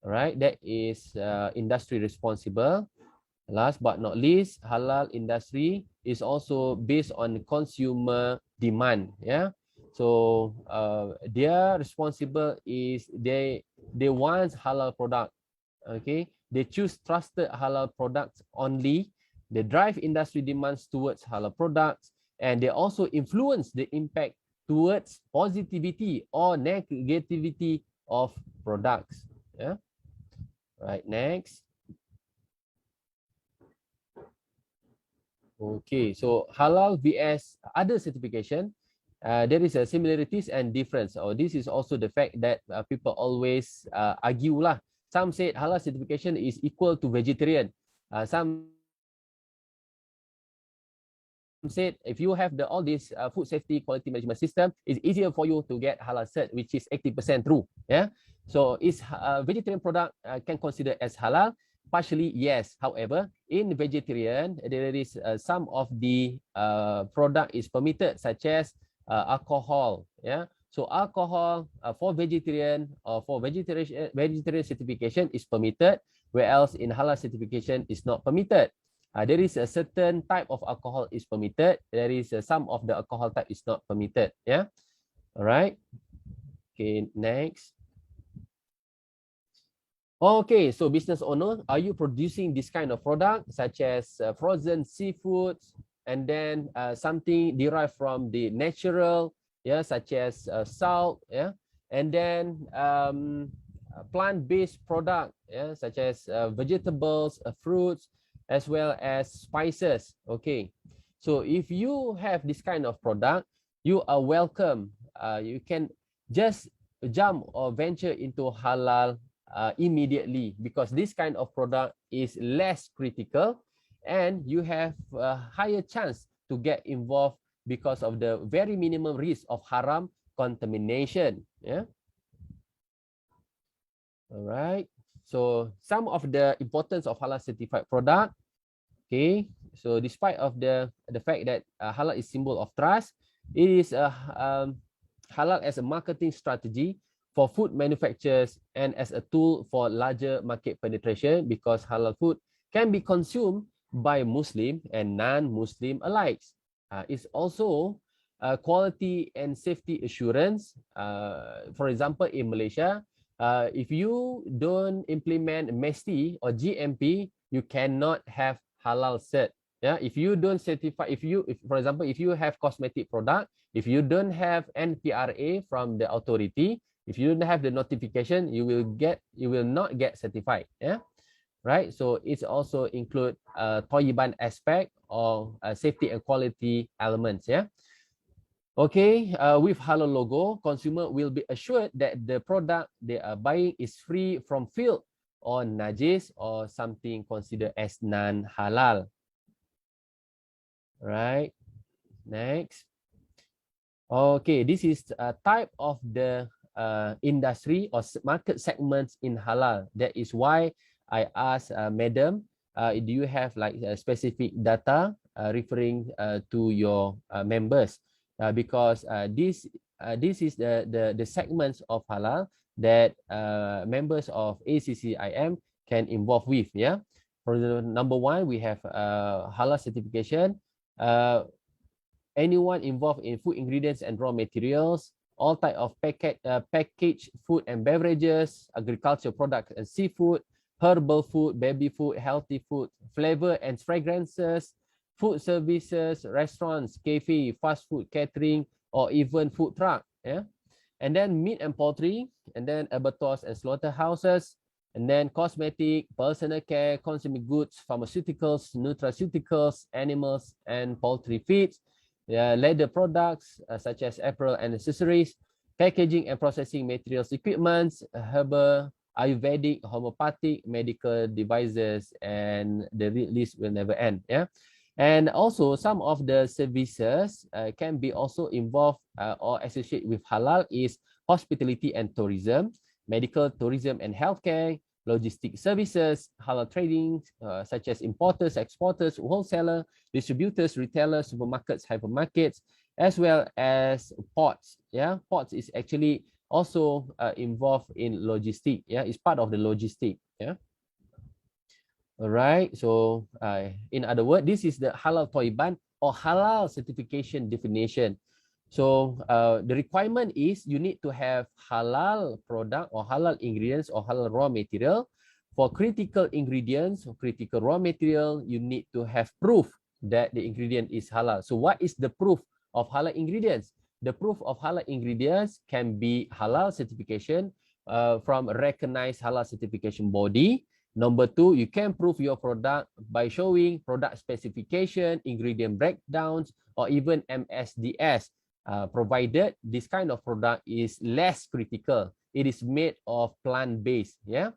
all right, that is industry responsible. Last but not least, halal industry is also based on consumer demand. Yeah, so their responsible is they want halal product. Okay, they choose trusted halal products only. They drive industry demands towards halal products, and they also influence the impact towards positivity or negativity of products. Yeah, right. Next. Okay, so halal vs other certification, there is a similarities and difference. Or this is also the fact that people always argue lah. Some said halal certification is equal to vegetarian. Some said if you have all this food safety quality management system, it's easier for you to get halal cert, which is 80% true. Yeah, so is vegetarian product can consider as halal? Partially, yes. However, in vegetarian, there is some of the product is permitted, such as alcohol, yeah, So alcohol for vegetarian or for vegetarian certification is permitted, whereas in halal certification is not permitted. There is a certain type of alcohol is permitted. There is some of the alcohol type is not permitted. Yeah. All right. Okay. Next. Okay. So business owner, are you producing this kind of product such as frozen seafoods and then something derived from the natural, yeah, such as salt, yeah, and then plant-based product, yeah, such as vegetables, fruits, as well as spices. Okay, so if you have this kind of product, you are welcome. You can just jump or venture into halal immediately, because this kind of product is less critical and you have a higher chance to get involved because of the very minimum risk of haram contamination. Yeah. All right. So some of the importance of halal certified product. Okay. So despite of the fact that halal is symbol of trust, it is halal as a marketing strategy for food manufacturers and as a tool for larger market penetration, because halal food can be consumed by Muslim and non-Muslim alike. It's also quality and safety assurance. For example, in Malaysia, if you don't implement MESTI or GMP, you cannot have halal cert. Yeah, if you don't certify, for example, if you have cosmetic product, if you don't have NPRA from the authority, if you don't have the notification, you will not get certified. Yeah, right. So it's also include Toyiban aspect or safety and quality elements. Yeah. Okay, with halal logo, consumer will be assured that the product they are buying is free from filth or najis or something considered as non-halal. Right. Next. Okay, this is a type of the industry or market segments in halal. That is why I asked Madam, do you have like specific data referring to your members? Because this is the segments of halal that members of ACCIM can involve with. Yeah. For the number one, we have halal certification. Anyone involved in food ingredients and raw materials, all type of packaged food and beverages, agricultural products and seafood, herbal food, baby food, healthy food, flavor and fragrances, food services, restaurants, cafe, fast food, catering, or even food truck. Yeah, and then meat and poultry, and then abattoirs and slaughterhouses, and then cosmetic, personal care, consumer goods, pharmaceuticals, nutraceuticals, animals and poultry feeds, leather products such as apparel and accessories, packaging and processing materials, equipments, herbal, Ayurvedic, homeopathic, medical devices, and the list will never end. Yeah, and also some of the services can be also involved or associated with halal is hospitality and tourism, medical tourism and healthcare, logistic services, halal trading, such as importers, exporters, wholesaler, distributors, retailers, supermarkets, hypermarkets, as well as ports. Yeah, ports is actually also involved in logistic. Yeah, it's part of the logistic. Yeah. All right. So in other words, this is the halal toiban or halal certification definition. So the requirement is you need to have halal product or halal ingredients or halal raw material. For critical ingredients or critical raw material, you need to have proof that the ingredient is halal. So what is the proof of halal ingredients? The proof of halal ingredients can be halal certification from a recognized halal certification body. Number two, you can prove your product by showing product specification, ingredient breakdowns, or even MSDS. Provided this kind of product is less critical. It is made of plant-based. Yeah.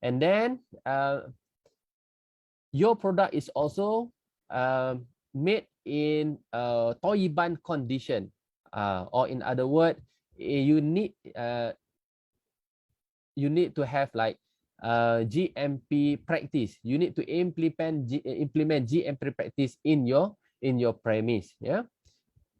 And then your product is also made in toiban condition. Or in other words, you need to have like GMP practice. You need to implement GMP practice in your premise. Yeah.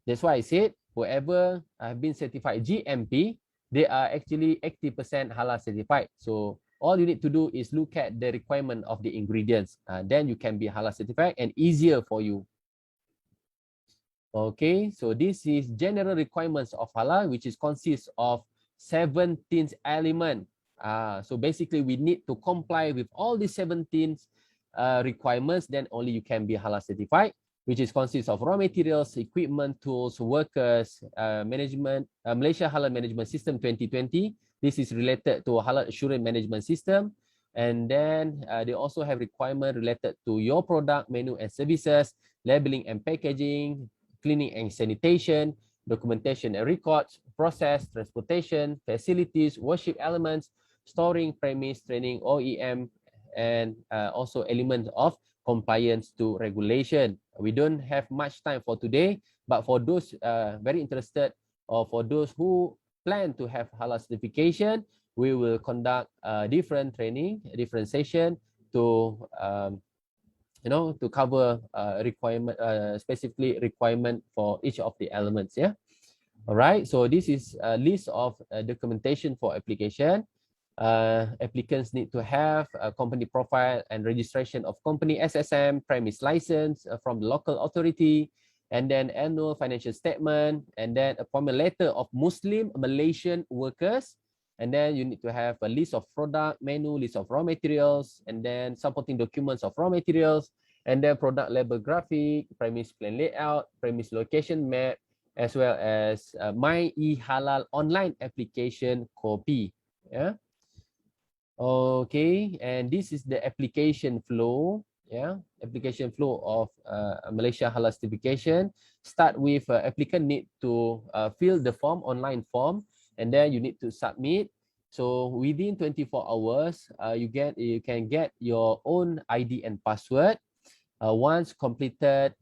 That's why I said whoever have been certified GMP, they are actually 80% halal certified. So all you need to do is look at the requirement of the ingredients. Then you can be halal certified and easier for you. Okay, so this is general requirements of halal, which is consists of 17 elements. So basically we need to comply with all these 17 requirements, then only you can be halal certified, which is consists of raw materials, equipment, tools, workers, management, Malaysia Halal Management System 2020. This is related to Halal Assurance Management System. And then they also have requirement related to your product, menu and services, labeling and packaging, cleaning and sanitation, documentation and records, process, transportation, facilities, worship elements, storing, premise, training, OEM, and also elements of compliance to regulation. We don't have much time for today, but for those very interested or for those who plan to have halal certification, we will conduct different training, different session to to cover requirement, specifically requirement for each of the elements. Yeah. All right. So this is a list of documentation for application. Applicants need to have a company profile and registration of company SSM, premise license from the local authority, and then annual financial statement, and then appointment letter of Muslim Malaysian workers. And then you need to have a list of product menu, list of raw materials, and then supporting documents of raw materials, and then product label graphic, premise plan layout, premise location map, as well as My eHalal online application copy. Yeah. Okay, and this is the application flow. Yeah, application flow of Malaysia Halal certification. Start with applicant need to fill the form, online form, and then you need to submit. So within 24 hours, you can get your own ID and password. Once completed,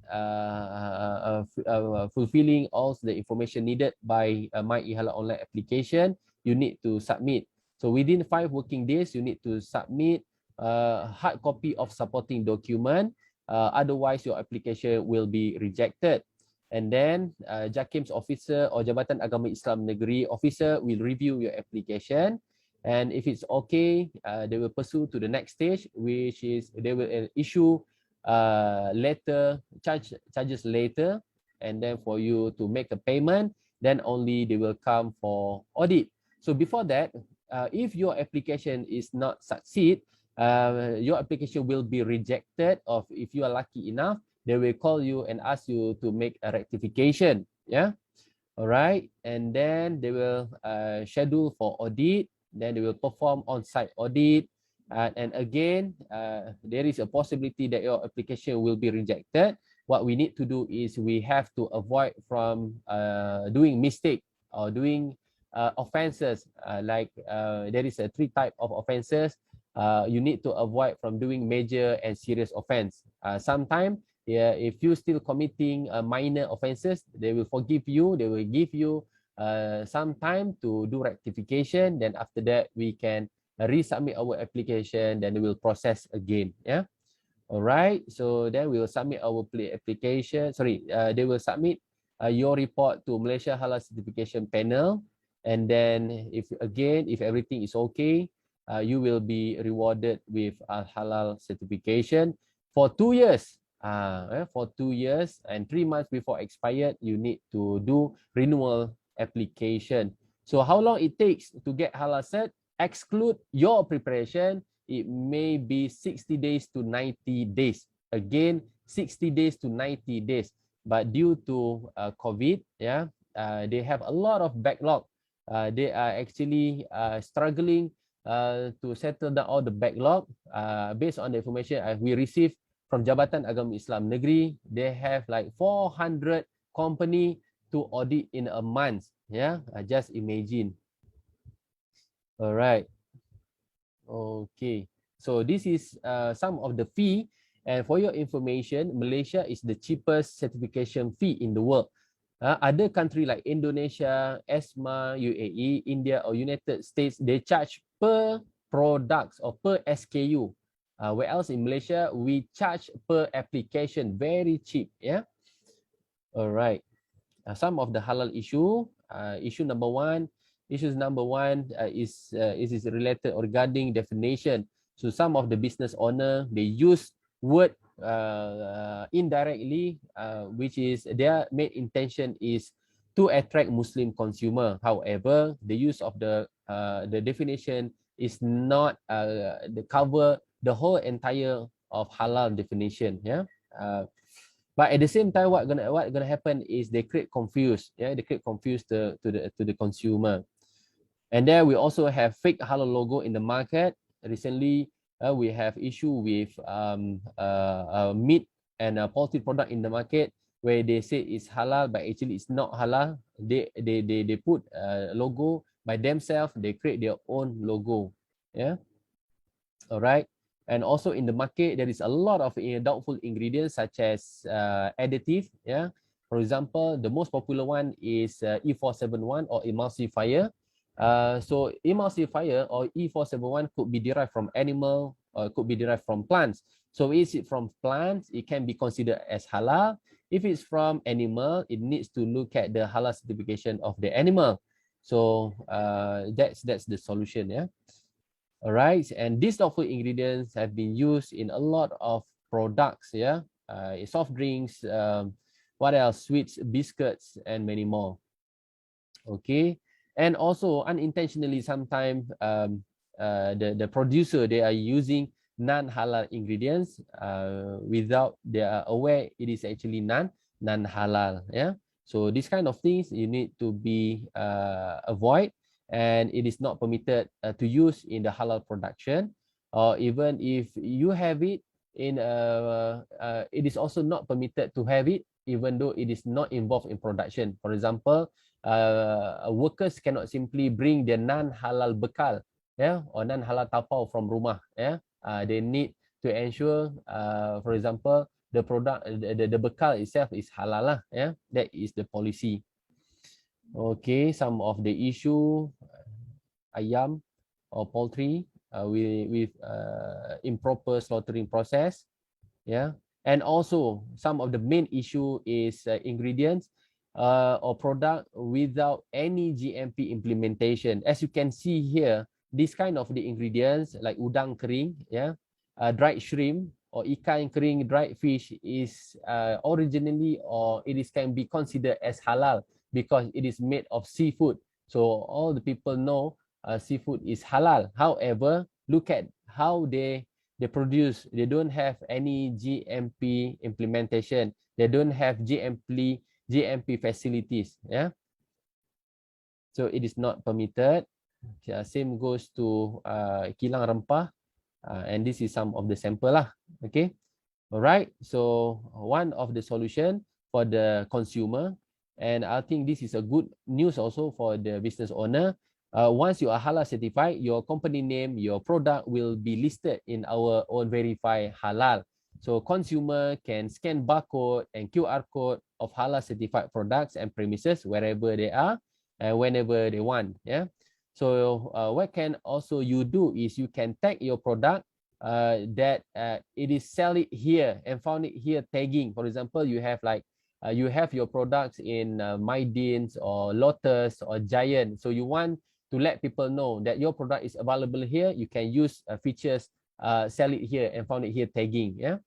fulfilling all the information needed by My eHalal online application, you need to submit. So within 5 working days, you need to submit a hard copy of supporting document. Otherwise, your application will be rejected. And then JAKIM's officer or Jabatan Agama Islam Negeri officer will review your application. And if it's okay, they will pursue to the next stage, which is they will issue charges later, and then for you to make a payment, then only they will come for audit. So before that, if your application is not succeed, your application will be rejected, or if you are lucky enough, they will call you and ask you to make a rectification. Yeah. All right. And then they will schedule for audit. Then they will perform on-site audit. And again, there is a possibility that your application will be rejected. What we need to do is we have to avoid from doing mistake or doing offenses. Like there is a 3 type of offenses. You need to avoid from doing major and serious offense. Sometimes, if you still committing minor offenses, they will forgive you. They will give you some time to do rectification. Then after that, we can resubmit our application. Then we will process again. Yeah. All right. So then we will submit our application. Sorry, they will submit your report to Malaysia Halal Certification Panel. And then if everything is okay, you will be rewarded with a halal certification for 2 years. For 2 years and 3 months before expired, you need to do renewal application. So how long it takes to get halal cert? Exclude your preparation, it may be 60 days to 90 days. Again, 60 days to 90 days. But due to COVID, they have a lot of backlog. They are actually struggling to settle down all the backlog. Based on the information we received from Jabatan Agama Islam Negeri, they have like 400 company to audit in a month. Yeah, just imagine. All right. Okay. So this is some of the fee. And for your information, Malaysia is the cheapest certification fee in the world. Other country like Indonesia, ESMA, UAE, India, or United States, they charge per products or per SKU. Where else in Malaysia, we charge per application, very cheap. Yeah. All right. some of the halal issues number one is related regarding definition. So some of the business owner, they use word indirectly, which is their main intention is to attract Muslim consumer. However, the use of the definition is not cover the whole entire of halal definition. Yeah. But at the same time, what gonna happen is they create confuse. Yeah, they create confuse to the consumer. And then we also have fake halal logo in the market. Recently, we have issue with meat and poultry product in the market where they say it's halal, but actually it's not halal. They put a logo by themselves. They create their own logo. Yeah. All right. And also in the market, there is a lot of doubtful ingredients such as additive. Yeah. For example, the most popular one is E471 or emulsifier. So emulsifier or E471 could be derived from animal or could be derived from plants. So is it from plants? It can be considered as halal. If it's from animal, it needs to look at the halal certification of the animal. So that's the solution. Yeah. All right, and these doubtful ingredients have been used in a lot of products, yeah, soft drinks, what else, sweets, biscuits, and many more. Okay, and also unintentionally, sometimes the producer, they are using non-halal ingredients without they are aware it is actually non-halal, yeah. So these kind of things you need to be avoid. And it is not permitted to use in the halal production, or even if you have it in it is also not permitted to have it even though it is not involved in production. For example, workers cannot simply bring their non-halal bekal, yeah, or non-halal tapau from rumah, yeah. They need to ensure, for example, the product, the bekal itself is halal lah, yeah. That is the policy. Okay, some of the issue, ayam or poultry with improper slaughtering process, yeah. And also some of the main issue is ingredients or product without any GMP implementation. As you can see here, this kind of the ingredients like udang kering, yeah, dried shrimp or ikan kering, dried fish is originally, or it is can be considered as halal because it is made of seafood. So all the people know seafood is halal. However, look at how they produce. They don't have any GMP implementation. They don't have GMP facilities. Yeah. So it is not permitted. Same goes to kilang rempah. And this is some of the sample lah. Okay. All right. So one of the solution for the consumer, and I think this is a good news also for the business owner. Once you are halal certified, your company name, your product will be listed in our own verified halal. So consumer can scan barcode and QR code of halal certified products and premises wherever they are and whenever they want. Yeah. So what can also you do is you can tag your product that it is sell it here and found it here tagging. For example, you have like you have your products in Mydins or Lotus or Giant. So you want to let people know that your product is available here. You can use features sell it here and found it here tagging. Yeah.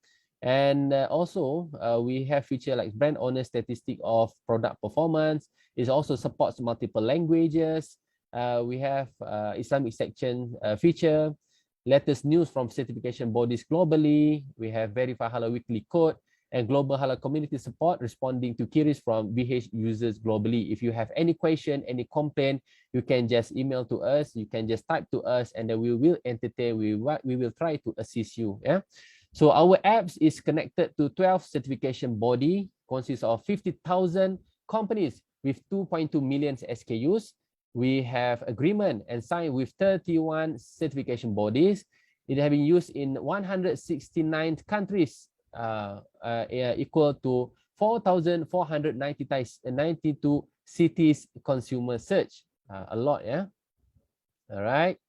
And also we have feature like brand owner statistic of product performance. It also supports multiple languages. We have Islamic section feature, latest news from certification bodies globally. We have verified halal weekly code and global halal community support responding to queries from VH users globally. If you have any question, any complaint, you can just email to us. You can just type to us, and then we will entertain. We will try to assist you. Yeah. So our apps is connected to 12 certification body, consists of 50,000 companies with 2.2 million SKUs. We have agreement and signed with 31 certification bodies. It has been used in 169 countries, equal to 4,492 cities consumer search. A lot, yeah. All right.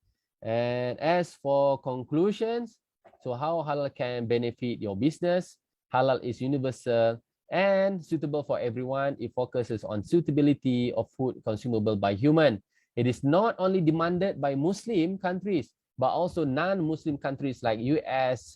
And as for conclusions, so how halal can benefit your business? Halal is universal. and suitable for everyone. It focuses on suitability of food consumable by human. It is not only demanded by Muslim countries, but also non-Muslim countries like US,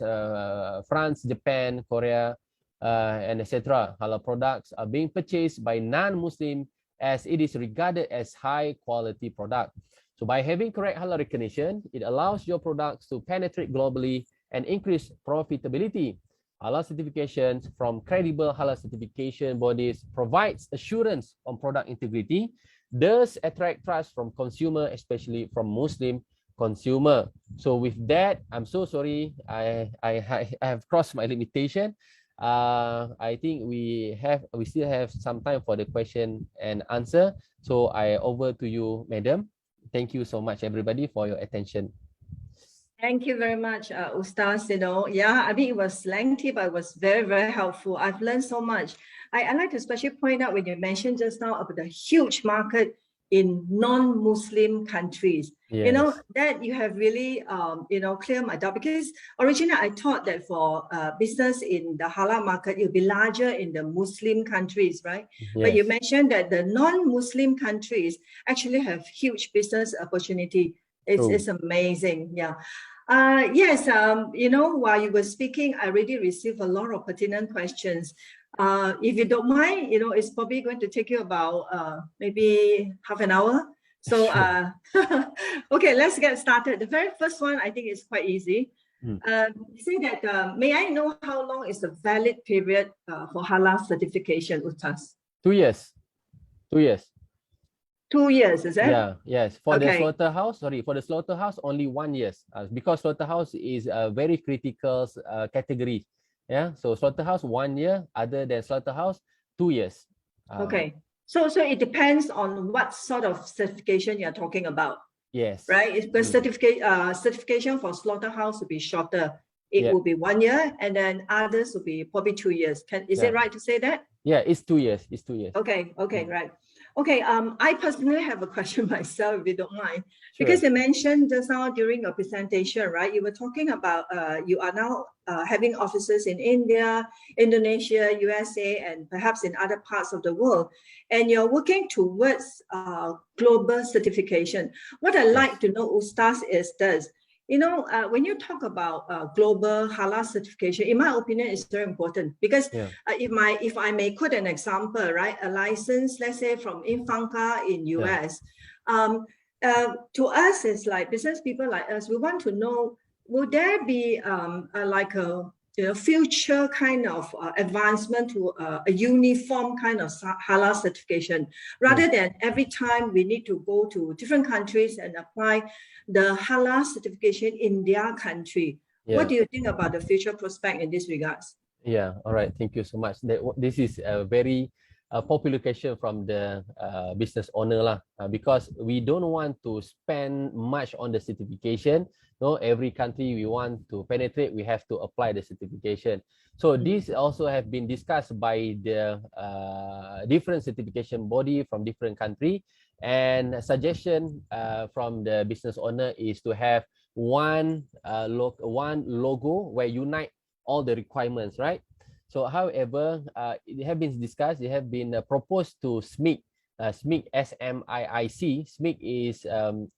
France, Japan, Korea, and etc. Halal products are being purchased by non-Muslim as it is regarded as high quality product. So by having correct halal recognition, it allows your products to penetrate globally and increase profitability. Halal certifications from credible halal certification bodies provides assurance on product integrity, thus attract trust from consumer, especially from Muslim consumer. So with that, I'm so sorry, I have crossed my limitation. I think we still have some time for the question and answer. So I over to you, madam. Thank you so much, everybody, for your attention. Thank you very much, Ustaz. Yeah, I mean, it was lengthy, but it was very, very helpful. I've learned so much. I like to especially point out when you mentioned just now about the huge market in non-Muslim countries. Yes. That you have really, cleared my doubt, because originally I thought that for business in the halal market, it would be larger in the Muslim countries, right? Yes. But you mentioned that the non-Muslim countries actually have huge business opportunity. It's amazing. Yeah. Yes. While you were speaking, I already received a lot of pertinent questions. If you don't mind, it's probably going to take you about maybe half an hour. So, okay, let's get started. The very first one, I think, is quite easy. Say that, may I know how long is the valid period for halal certification, Ustaz? 2 years. 2 years. 2 years, is it? Yeah, yes. For the Okay. slaughterhouse, only 1 year. Because slaughterhouse is a very critical category. Yeah, so slaughterhouse 1 year, other than slaughterhouse 2 years. Okay. So it depends on what sort of certification you're talking about. Yes. Right? If the certification for slaughterhouse will be shorter, it will be 1 year, and then others will be probably 2 years. Is it right to say that? Yeah, it's 2 years. It's 2 years. Okay, right. Okay, I personally have a question myself, if you don't mind. Sure. Because you mentioned just now during your presentation, right? You were talking about you are now having offices in India, Indonesia, USA, and perhaps in other parts of the world. And you're working towards global certification. What I'd like to know, Ustaz, is this. When you talk about global halal certification, in my opinion, it's very important because if I may quote an example, right, a license, let's say from Infanka in US, to us, it's like business people like us, we want to know, will there be like a future kind of advancement to a uniform kind of halal certification, rather than every time we need to go to different countries and apply the halal certification in their country. What do you think about the future prospect in this regards? Yeah, all right. Thank you so much. This is a very popular question from the business owner because we don't want to spend much on the certification. No, every country we want to penetrate, we have to apply the certification. So this also have been discussed by the different certification body from different country, and suggestion from the business owner is to have one logo where unite all the requirements, right? So, however, it have been discussed. It have been proposed to SMIC. SMIC, SMIIC. SMIC is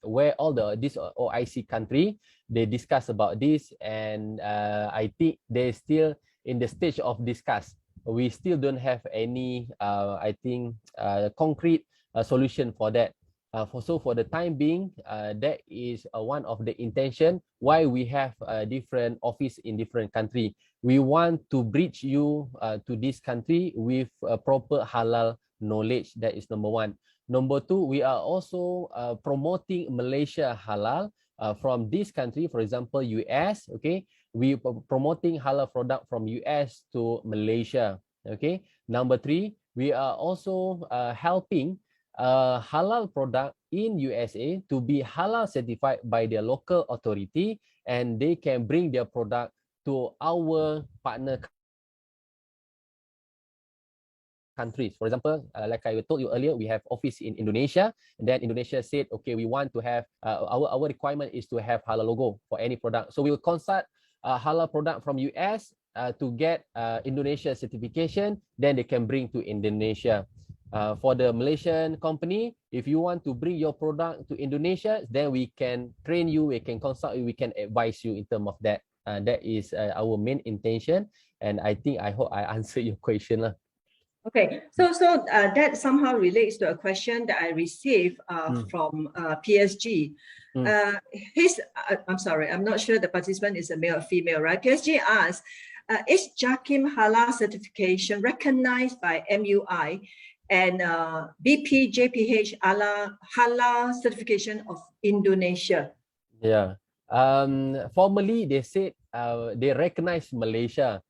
where all this OIC country they discuss about this, and I think they're still in the stage of discuss. We still don't have any, I think, concrete solution for that. For the time being, that is one of the intention why we have a different office in different country. We want to bridge you to this country with proper halal knowledge. That is number one. Number two, we are also promoting Malaysia halal from this country. For example, US. Okay, we promoting halal product from US to Malaysia. Okay. Number three, we are also helping halal product in USA to be halal certified by their local authority, and they can bring their product to our partner countries. For example, like I told you earlier, we have office in Indonesia, and then Indonesia said, okay, we want to have our requirement is to have halal logo for any product. So we will consult halal product from US to get Indonesia certification, then they can bring to Indonesia. For the Malaysian company, if you want to bring your product to Indonesia, then we can train you, we can consult you, we can advise you in terms of that. That is our main intention, and I hope I answered your question lah. Okay, so that somehow relates to a question that I received from PSG. I'm sorry, I'm not sure the participant is a male or female, right? PSG asked, is Jakim Halal certification recognized by MUI and BPJPH Halal certification of Indonesia? Yeah. Formally, they said they recognize Malaysia.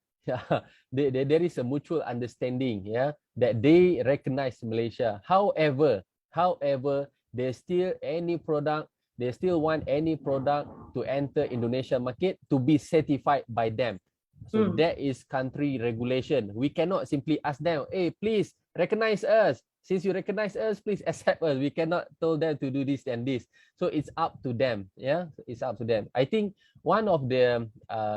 There is a mutual understanding, yeah, that they recognize Malaysia. However, there's still any product, they still want any product to enter Indonesia market to be certified by them. So that is country regulation. We cannot simply ask them, hey, please recognize us. Since you recognize us, please accept us. We cannot tell them to do this and this. So it's up to them. Yeah, it's up to them. I think one of the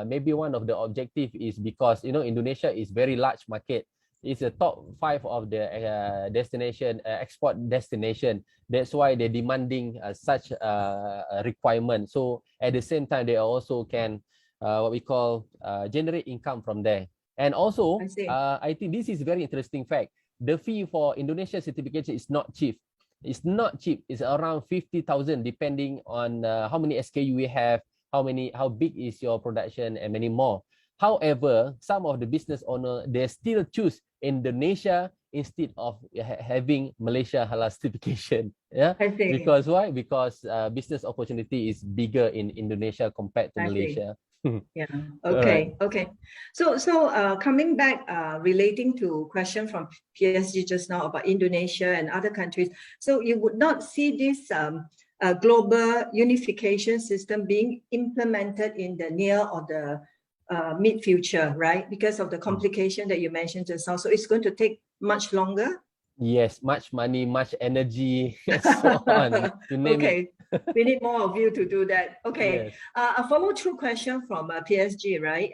maybe one of the objective is because Indonesia is very large market. It's a top 5 of the destination export destination. That's why they're demanding such a requirement. So at the same time, they also can what we call generate income from there. And also, I think this is very interesting fact. The fee for Indonesia certification is not cheap. It's not cheap. It's around 50,000 depending on how many SKU we have, how big is your production, and many more. However, some of the business owner, they still choose Indonesia instead of having Malaysia Halal certification. Yeah, because why? Because business opportunity is bigger in Indonesia compared to Malaysia. Yeah. Okay. Okay. So coming back, relating to question from PSG just now about Indonesia and other countries. So you would not see this global unification system being implemented in the near or the mid future, right? Because of the complication that you mentioned just now. So it's going to take much longer. Yes, much money, much energy, and so on. To name okay. We need more of you to do that. Okay. Yes. A follow-through question from PSG, right?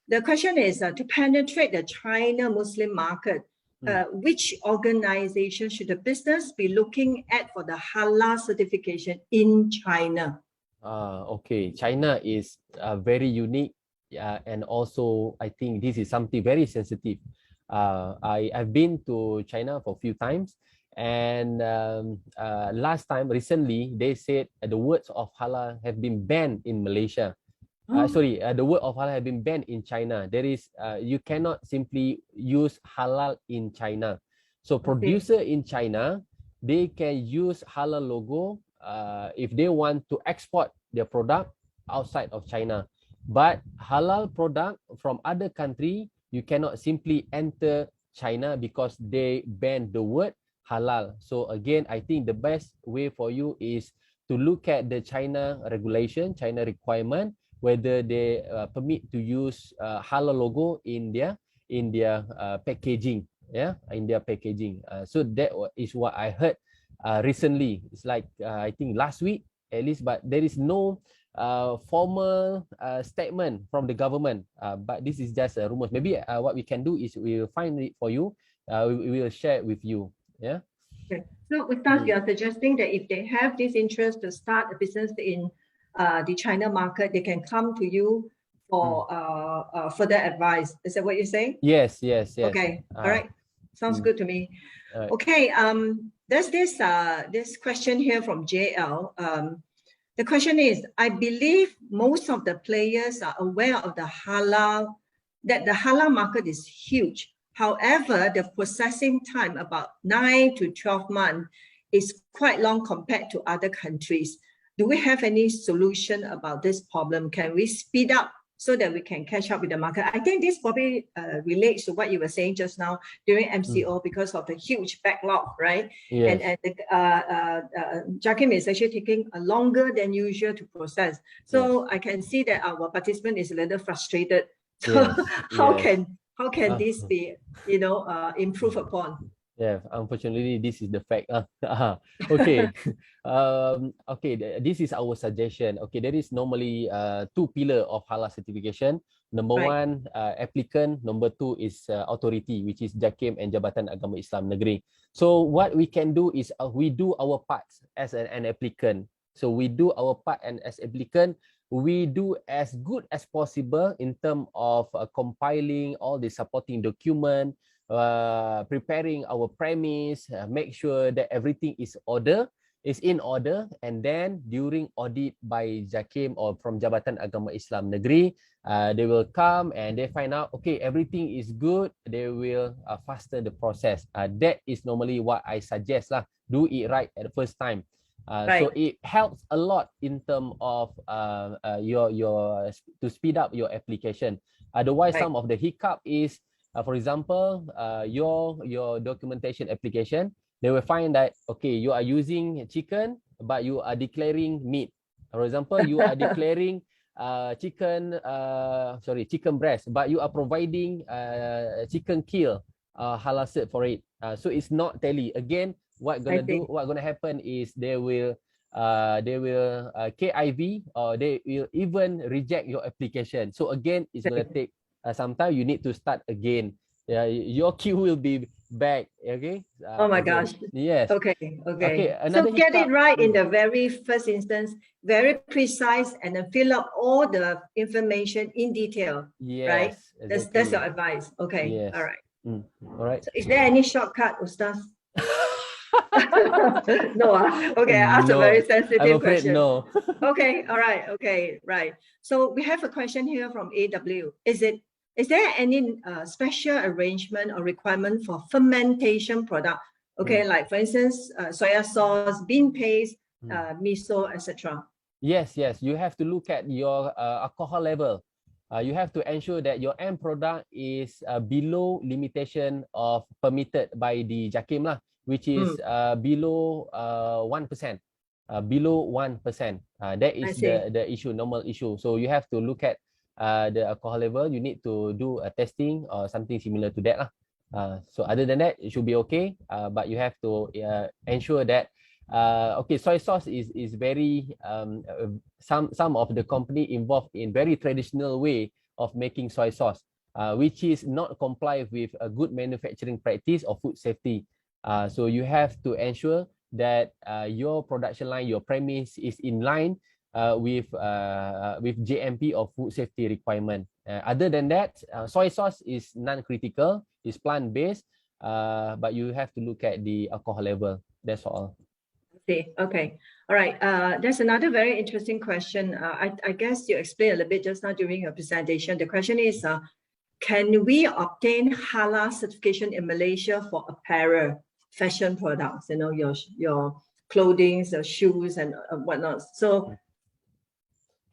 The question is to penetrate the China Muslim market, which organization should the business be looking at for the Halal certification in China? Okay. China is very unique, and also I think this is something very sensitive. I've been to China for a few times, and last time, recently, they said the words of halal have been banned in Malaysia. The word of halal have been banned in China. There is, you cannot simply use halal in China. So producer in China, they can use halal logo if they want to export their product outside of China. But halal product from other country, you cannot simply enter China because they ban the word halal. So again, I think the best way for you is to look at the China regulation, China requirement, whether they permit to use halal logo in their packaging. Yeah, in their packaging. So that is what I heard recently. It's like I think last week at least, but there is no formal statement from the government, but this is just a rumor. Maybe what we can do is we will find it for you. We will share it with you. Yeah. Okay. So with that, you are suggesting that if they have this interest to start a business in the China market, they can come to you for further advice. Is that what you're saying? Yes. Yes. Yes. Okay. All right. Sounds good to me. Right. Okay. There's this question here from JL. The question is, I believe most of the players are aware of the halal, that the halal market is huge. However, the processing time, about 9 to 12 months, is quite long compared to other countries. Do we have any solution about this problem? Can we speed up so that we can catch up with the market? I think this probably relates to what you were saying just now during MCO because of the huge backlog, right? Yes. And Jakim is actually taking a longer than usual to process. So I can see that our participant is a little frustrated. So how can this be, improved upon? Yeah, unfortunately, this is the fact. Okay. Okay, this is our suggestion. Okay, there is normally 2 pillars of halal certification. Number Right. one, applicant. Number two is authority, which is JAKIM and Jabatan Agama Islam Negeri. So what we can do is we do our parts as an applicant. So we do our part, and as applicant, we do as good as possible in terms of compiling all the supporting document, preparing our premise, make sure that everything is in order, and then during audit by JAKIM or from Jabatan Agama Islam Negeri, they will come and they find out, okay, everything is good, they will faster the process. That is normally what I suggest lah. Do it right at the first time. So it helps a lot in terms of your to speed up your application. Otherwise, some of the hiccup is, for example, your documentation application, they will find that, okay, you are using chicken, but you are declaring meat. For example, you are declaring chicken breast, but you are providing chicken kill halal cert for it. So it's not tally. Again, what gonna happen is they will KIV, or they will even reject your application. So again, it's gonna take some time. You need to start again. Your queue will be back. Okay. Oh my again. gosh. Yes. Okay. Another So get it hiccup. right in the very first instance, very precise, and then fill up all the information in detail. Yes. Right. Exactly. That's your advice. Okay. Yes. All right. All right. So is there any shortcut, Ustaz? No. Okay. I asked a very sensitive I'm afraid question. no. Okay. All right. Okay. Right. So we have a question here from AW. Is there any special arrangement or requirement for fermentation product? Okay, like for instance, soya sauce, bean paste, miso, etc. Yes. You have to look at your alcohol level. You have to ensure that your end product is below limitation of permitted by the JAKIM lah, which is below 1%. Below 1%. That is the issue, normal issue. So you have to look at the alcohol level. You need to do a testing or something similar to that lah. So other than that, it should be okay. But you have to ensure that okay, soy sauce is very some of the company involved in very traditional way of making soy sauce, which is not comply with a good manufacturing practice or food safety. So you have to ensure that your production line, your premise is in line with JMP or food safety requirement. Other than that, soy sauce is non-critical, is plant-based, but you have to look at the alcohol level. That's all. Okay. All right. There's another very interesting question. I guess you explained a little bit just now during your presentation. The question is, can we obtain Halal certification in Malaysia for apparel, fashion products? You know, your clothing, your shoes, and whatnot. So.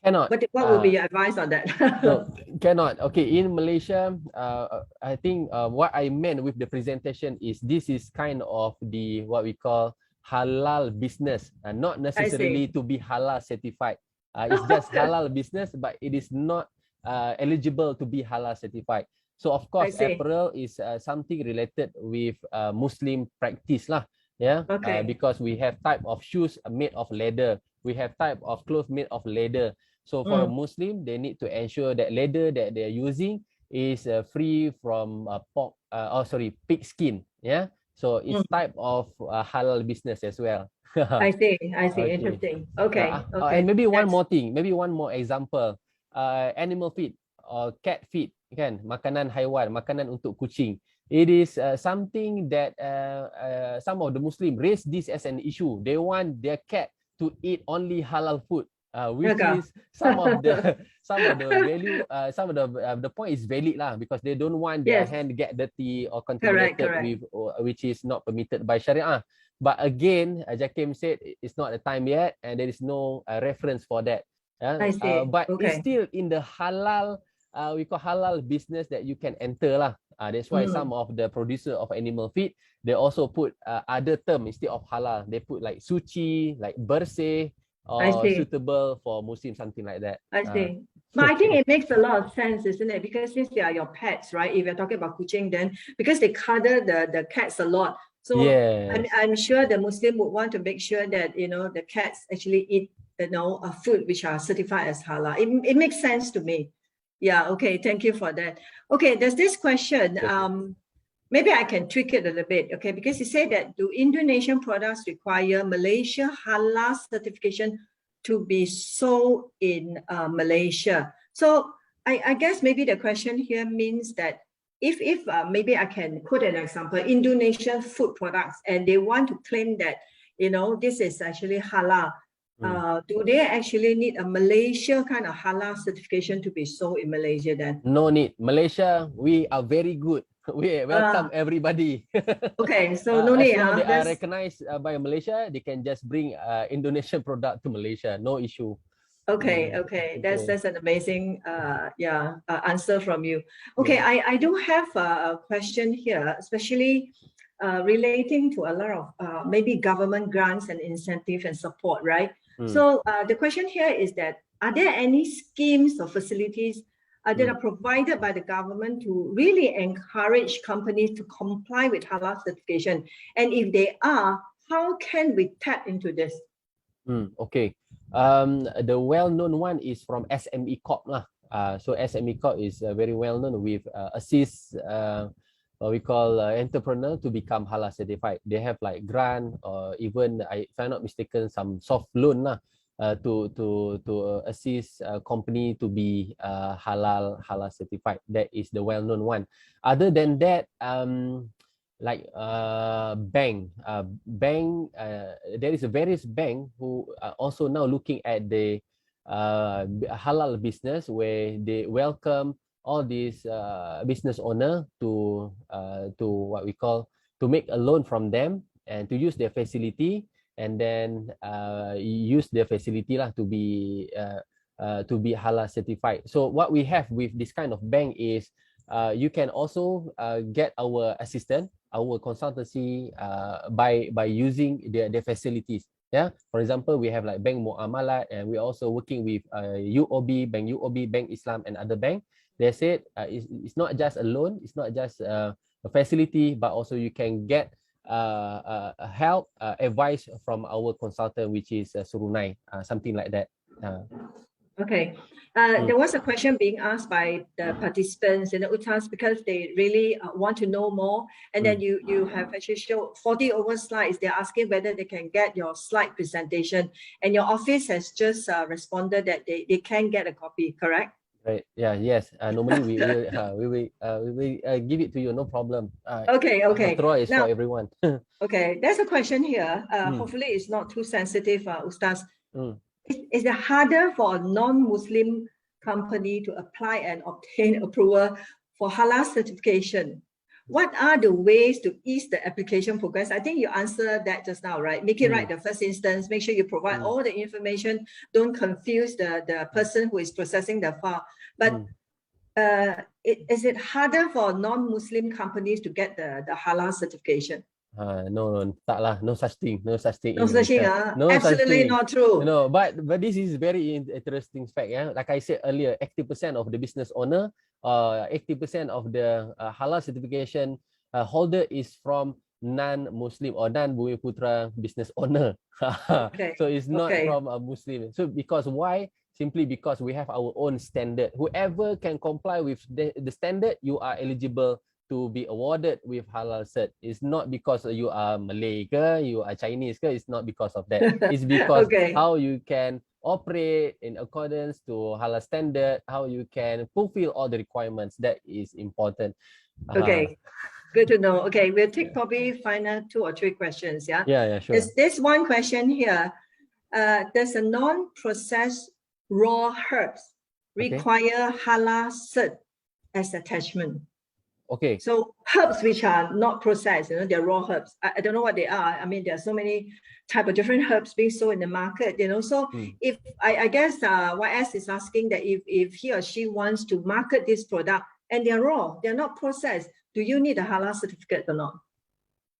Cannot. What would be your advice on that? No, cannot. Okay, in Malaysia, I think what I meant with the presentation is this is kind of the what we call halal business, not necessarily to be halal certified. It's just halal business, but it is not eligible to be halal certified. So of course, apparel is something related with Muslim practice lah. Yeah. Because we have type of shoes made of leather. We have type of clothes made of leather. So for a Muslim, they need to ensure that leather that they're using is free from pig skin. Yeah. So it's type of halal business as well. I see. Okay. Interesting. Okay. And maybe one more thing. Maybe one more example. Animal feed or cat feed, kan? Makanan haiwan, makanan untuk kucing. It is something that some of the Muslim raise this as an issue. They want their cat to eat only halal food. Which is some of the value, some of the point is valid lah, because they don't want their hand get dirty or contaminated with which is not permitted by Sharia. But again, JAKIM said it's not the time yet, and there is no reference for that. But it's still in the halal, we call halal business that you can enter lah. That's why some of the producer of animal feed, they also put other term instead of halal. They put like suci, like bersih, or suitable for Muslims, something like that. I see. But I think it makes a lot of sense, isn't it? Because since they are your pets, right? If you're talking about kucing, then because they cuddle the cats a lot, so I'm sure the Muslim would want to make sure that the cats actually eat food which are certified as halal. It makes sense to me. Yeah, okay, thank you for that. Okay, there's this question. Maybe I can tweak it a little bit, okay? Because you say that do Indonesian products require Malaysia Halal certification to be sold in Malaysia? So I guess maybe the question here means that if maybe I can quote an example, Indonesian food products, and they want to claim that, you know, this is actually halal. Do they actually need a Malaysia kind of halal certification to be sold in Malaysia then? No need. Malaysia, we are very good. We welcome everybody. Okay, so no As need. long they are recognized by Malaysia, they can just bring Indonesian product to Malaysia. No issue. Okay, okay, that's an amazing answer from you. Okay, I do have a question here, especially relating to a lot of maybe government grants and incentive and support, right? So the question here is that, are there any schemes or facilities that are provided by the government to really encourage companies to comply with halal certification? And if they are, how can we tap into this? Okay. The well-known one is from SME Corp lah. So SME Corp is very well-known with assist what we call entrepreneur to become halal certified. They have like grant or even, if I'm not mistaken, some soft loan lah to assist company to be halal certified. That is the well-known one. Other than that, like bank, there is a various bank who are also now looking at the halal business, where they welcome all these business owner to what we call to make a loan from them and to use their facility, and then use their facility lah to be halal certified. So what we have with this kind of bank is you can also get our assistant, our consultancy by using their facilities. Yeah, for example, we have like Bank Muamalat, and we're also working with UOB, Bank Islam, and other bank. They said it's not just a loan, it's not just a facility, but also you can get help, advice from our consultant, which is Surunai, something like that. Okay. There was a question being asked by the participants in the UTAS because they really want to know more. And then you have actually showed 40 over slides. They're asking whether they can get your slide presentation. And your office has just responded that they can get a copy, correct? Right. Yeah. Yes. Normally we will give it to you. No problem. Okay. Throw is for everyone. Okay. There's a question here. Hopefully it's not too sensitive, Ustaz. Is it harder for a non-Muslim company to apply and obtain approval for halal certification? What are the ways to ease the application progress? I think you answered that just now, right? Make it right the first instance. Make sure you provide all the information. Don't confuse the person who is processing the file. But is it harder for non-Muslim companies to get the halal certification? No, tak lah. No such thing. No such thing. No such thing. No Absolutely not true. No, but this is very interesting fact. Yeah, like I said earlier, 80% of the business owner, 80% of the halal certification holder is from non-Muslim or non-Bumiputra business owner. So it's not from a Muslim. So because why? Simply because we have our own standard. Whoever can comply with the standard, you are eligible to be awarded with halal cert. It's not because you are Malay ke, you are Chinese ke, it's not because of that. It's because how you can operate in accordance to halal standard, how you can fulfill all the requirements. That is important. Okay, good to know. Okay, we'll take probably final 2 or 3 questions. Yeah, sure. There's one question here. Does a non-processed raw herbs require halal cert as attachment? Okay. So herbs which are not processed, you know, they're raw herbs. I don't know what they are. I mean, there are so many type of different herbs being sold in the market, you know. So if I guess YS is asking that if he or she wants to market this product and they're raw, they're not processed, do you need a halal certificate or not?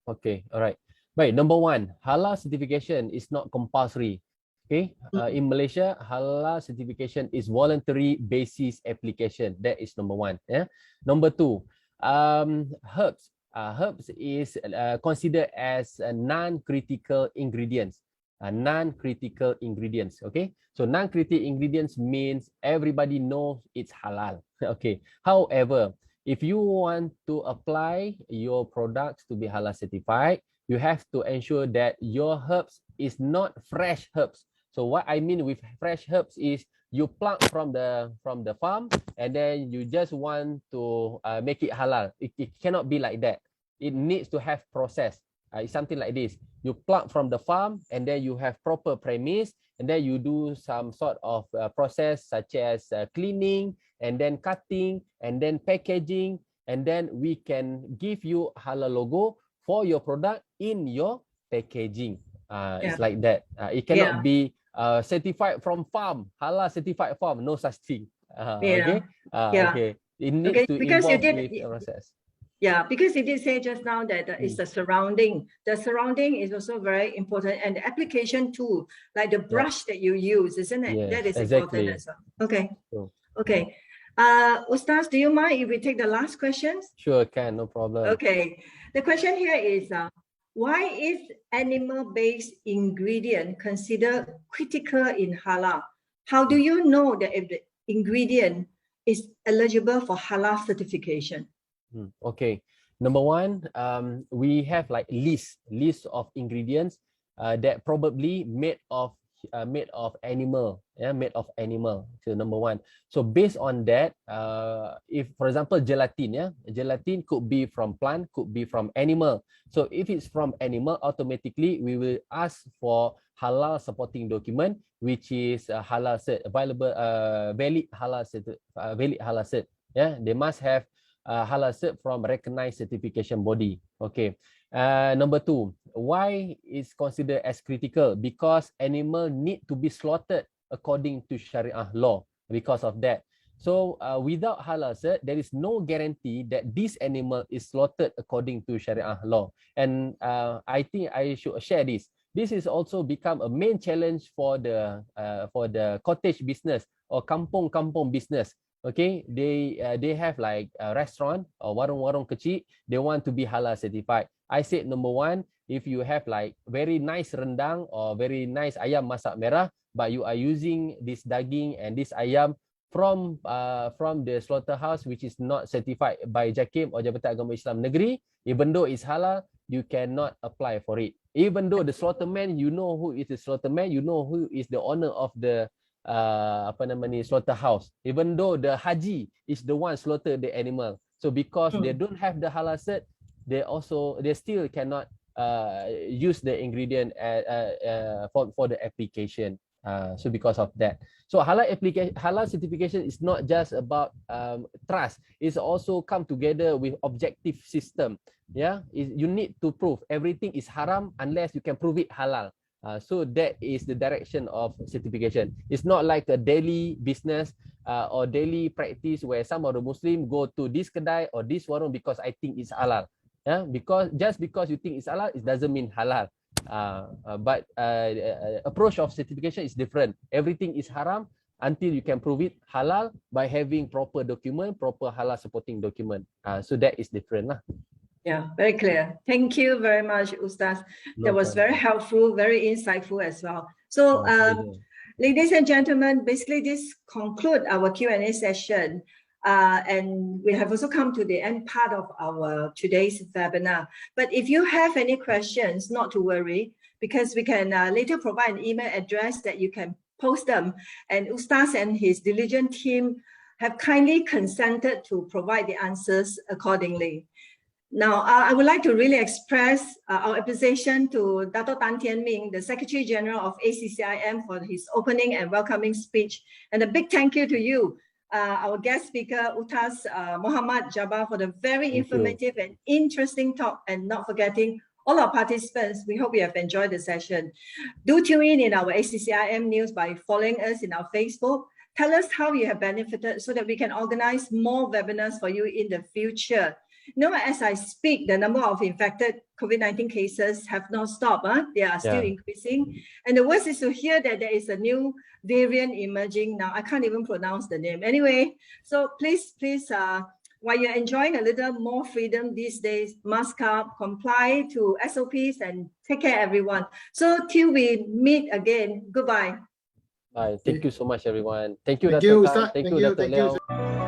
Okay, all right. Right, number 1, halal certification is not compulsory. Okay, in Malaysia, halal certification is voluntary basis application. That is number 1. Yeah. Number 2. Herbs is considered as non-critical ingredients. non-critical ingredients. Okay, so non-critical ingredients means everybody knows it's halal. Okay, however, if you want to apply your products to be halal certified, you have to ensure that your herbs is not fresh herbs. So what I mean with fresh herbs is you pluck from the farm and then you just want to make it halal. It cannot be like that. It needs to have process. It's something like this. You pluck from the farm and then you have proper premise and then you do some sort of process such as cleaning and then cutting and then packaging, and then we can give you halal logo for your product in your packaging. It's like that. It cannot be certified from farm, halal certified farm, no such thing. Okay. Okay. It needs to because involve with the process. Yeah, because you did say just now that it's the surrounding. The surrounding is also very important, and the application too, like the brush that you use, isn't it? Yes, that is exactly. important as well. Okay. Sure. Okay. Ustaz, do you mind if we take the last questions? Sure, can, no problem. Okay. The question here is, why is animal-based ingredient considered critical in halal? How do you know that if the ingredient is eligible for halal certification? Okay, number one, we have like list of ingredients that probably made of animal, made of animal. So number one. So based on that, if for example gelatin, gelatin could be from plant, could be from animal. So if it's from animal, automatically we will ask for halal supporting document, which is halal cert, available, valid halal cert, valid halal cert. Yeah, they must have halal cert from recognized certification body. Okay. Number two, why is considered as critical? Because animal need to be slaughtered according to Sharia law. Because of that, so without halal cert, there is no guarantee that this animal is slaughtered according to Sharia law. And I think I should share this. This is also become a main challenge for the cottage business or kampung business. Okay, they have like a restaurant or warung-warung kecil, they want to be halal certified. I said number one, if you have like very nice rendang or very nice ayam masak merah, but you are using this daging and this ayam from the slaughterhouse which is not certified by JAKIM or Jabatan Agama Islam Negeri, even though it's halal, you cannot apply for it. Even though the slaughterman, you know who is the slaughterman, you know who is the owner of the slaughterhouse, even though the haji is the one slaughter the animal. So because they don't have the halal cert, they still cannot use the ingredient for the application. So because of that, so halal certification is not just about trust. It's also come together with objective system. Yeah, you need to prove everything is haram unless you can prove it halal. So that is the direction of certification. It's not like a daily business or daily practice where some of the Muslim go to this kedai or this warung because I think it's halal. Yeah, because just because you think it's halal, it doesn't mean halal. But approach of certification is different. Everything is haram until you can prove it halal by having proper document, proper halal supporting document. So that is different lah. Yeah, very clear. Thank you very much, Ustaz. That was very helpful, very insightful as well. So, ladies and gentlemen, basically this concludes our Q&A session. And we have also come to the end part of our today's webinar. But if you have any questions, not to worry, because we can later provide an email address that you can post them. And Ustaz and his diligent team have kindly consented to provide the answers accordingly. Now, I would like to really express our appreciation to Dato' Tan Tien Ming, the Secretary General of ACCIM, for his opening and welcoming speech. And a big thank you to you, our guest speaker, Ustaz Muhammad Jabbar, for the very informative and interesting talk, and not forgetting all our participants. We hope you have enjoyed the session. Do tune in our ACCIM news by following us in our Facebook. Tell us how you have benefited so that we can organize more webinars for you in the future. You know, as I speak, the number of infected COVID-19 cases have not stopped. They are still increasing. And the worst is to hear that there is a new variant emerging now. I can't even pronounce the name. Anyway, so please while you're enjoying a little more freedom these days, mask up, comply to SOPs, and take care, everyone. So till we meet again, goodbye. Bye. Thank you so much, everyone. Thank you, Thank Dato' you, Kang. Ustaz. Thank you, Dato' Thank you. Liao.